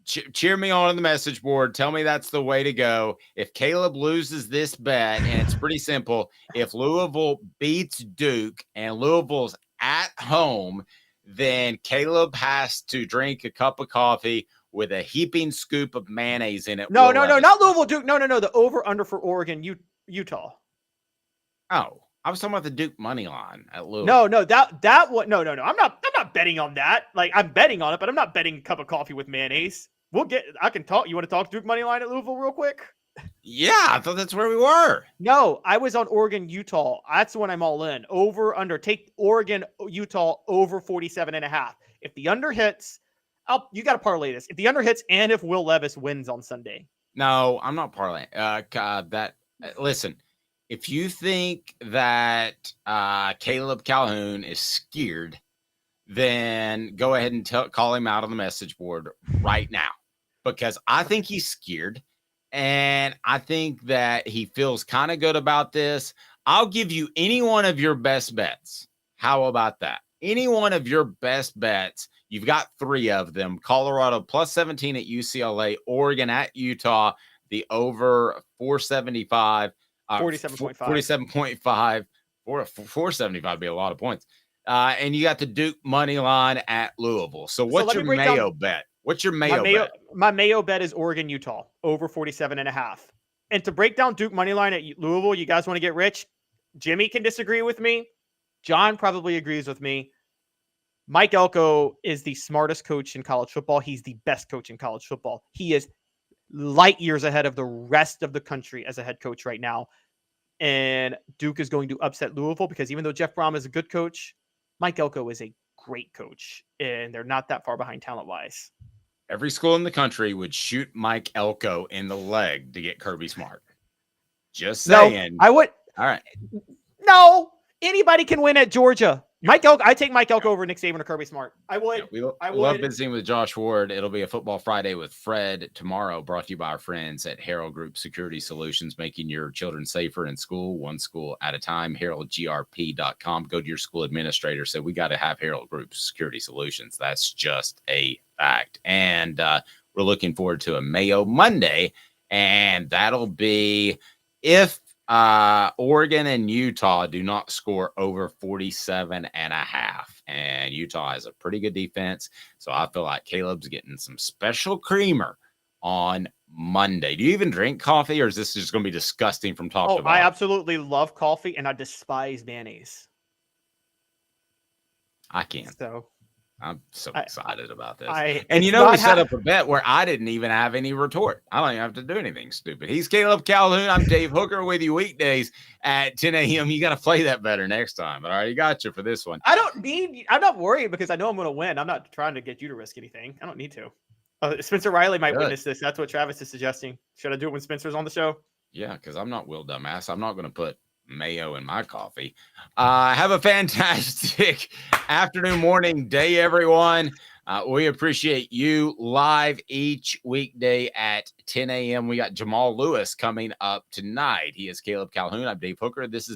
Cheer me on the message board. Tell me that's the way to go. If Caleb loses this bet, and it's pretty simple, if Louisville beats Duke and Louisville's at home, then Caleb has to drink a cup of coffee with a heaping scoop of mayonnaise in it. No, not Louisville, Duke. No. The over-under for Oregon, Utah. Oh, I was talking about the Duke money line at Louisville. No, that one. No. I'm not betting on that. Like, I'm betting on it, but I'm not betting a cup of coffee with mayonnaise. I can talk. You want to talk Duke money line at Louisville real quick? Yeah, I thought that's where we were. No, I was on Oregon, Utah. That's the one I'm all in. Over, under. Take Oregon, Utah over 47.5. If the under hits, you got to parlay this. If the under hits and if Will Levis wins on Sunday. No, I'm not parlaying. Listen, if you think that Caleb Calhoun is scared, then go ahead and call him out on the message board right now, because I think he's scared. And I think that he feels kind of good about this. I'll give you any one of your best bets. How about that? Any one of your best bets. You've got 3 of them. Colorado plus 17 at UCLA, Oregon at Utah, the over 475. 47.5. 47.5. 475 would be a lot of points. And you got the Duke money line at Louisville. So what's your Mayo bet? What's your Mayo bet? My Mayo bet is Oregon, Utah, over 47.5. And to break down Duke money line at Louisville, you guys want to get rich? Jimmy can disagree with me. John probably agrees with me. Mike Elko is the smartest coach in college football. He's the best coach in college football. He is light years ahead of the rest of the country as a head coach right now. And Duke is going to upset Louisville because even though Jeff Brom is a good coach, Mike Elko is a great coach, and they're not that far behind talent-wise. Every school in the country would shoot Mike Elko in the leg to get Kirby Smart. Just saying. No, I would. All right. No, anybody can win at Georgia. Mike Elko, I take Mike Elko over Nick Saban or Kirby Smart. I would. Yeah, I love visiting with Josh Ward. It'll be a Football Friday with Fred tomorrow, brought to you by our friends at Herald Group Security Solutions, making your children safer in school, one school at a time. HeraldGRP.com. Go to your school administrator. Say, we got to have Herald Group Security Solutions. That's just a fact. And we're looking forward to a Mayo Monday, and that'll be if Oregon and Utah do not score over 47.5. and Utah has a pretty good defense. So I feel like Caleb's getting some special creamer on Monday. Do you even drink coffee, or is this just going to be disgusting from top to bottom? I absolutely love coffee, and I despise mayonnaise. I can't. So I'm so excited about this. And we set up a bet where I didn't even have any retort. I don't even have to do anything stupid. He's Caleb Calhoun. I'm Dave Hooker with you weekdays at 10 a.m. You got to play that better next time. But I already got you for this one. I'm not worried because I know I'm going to win. I'm not trying to get you to risk anything. I don't need to. Spencer Riley might witness this. That's what Travis is suggesting. Should I do it when Spencer's on the show? Yeah, because I'm not Will Dumbass. I'm not going to put mayo in my coffee. Have a fantastic afternoon, morning, day, everyone. We appreciate you live each weekday at 10 a.m. We got Jamal Lewis coming up tonight. He is Caleb Calhoun. I'm Dave Hooker. This has been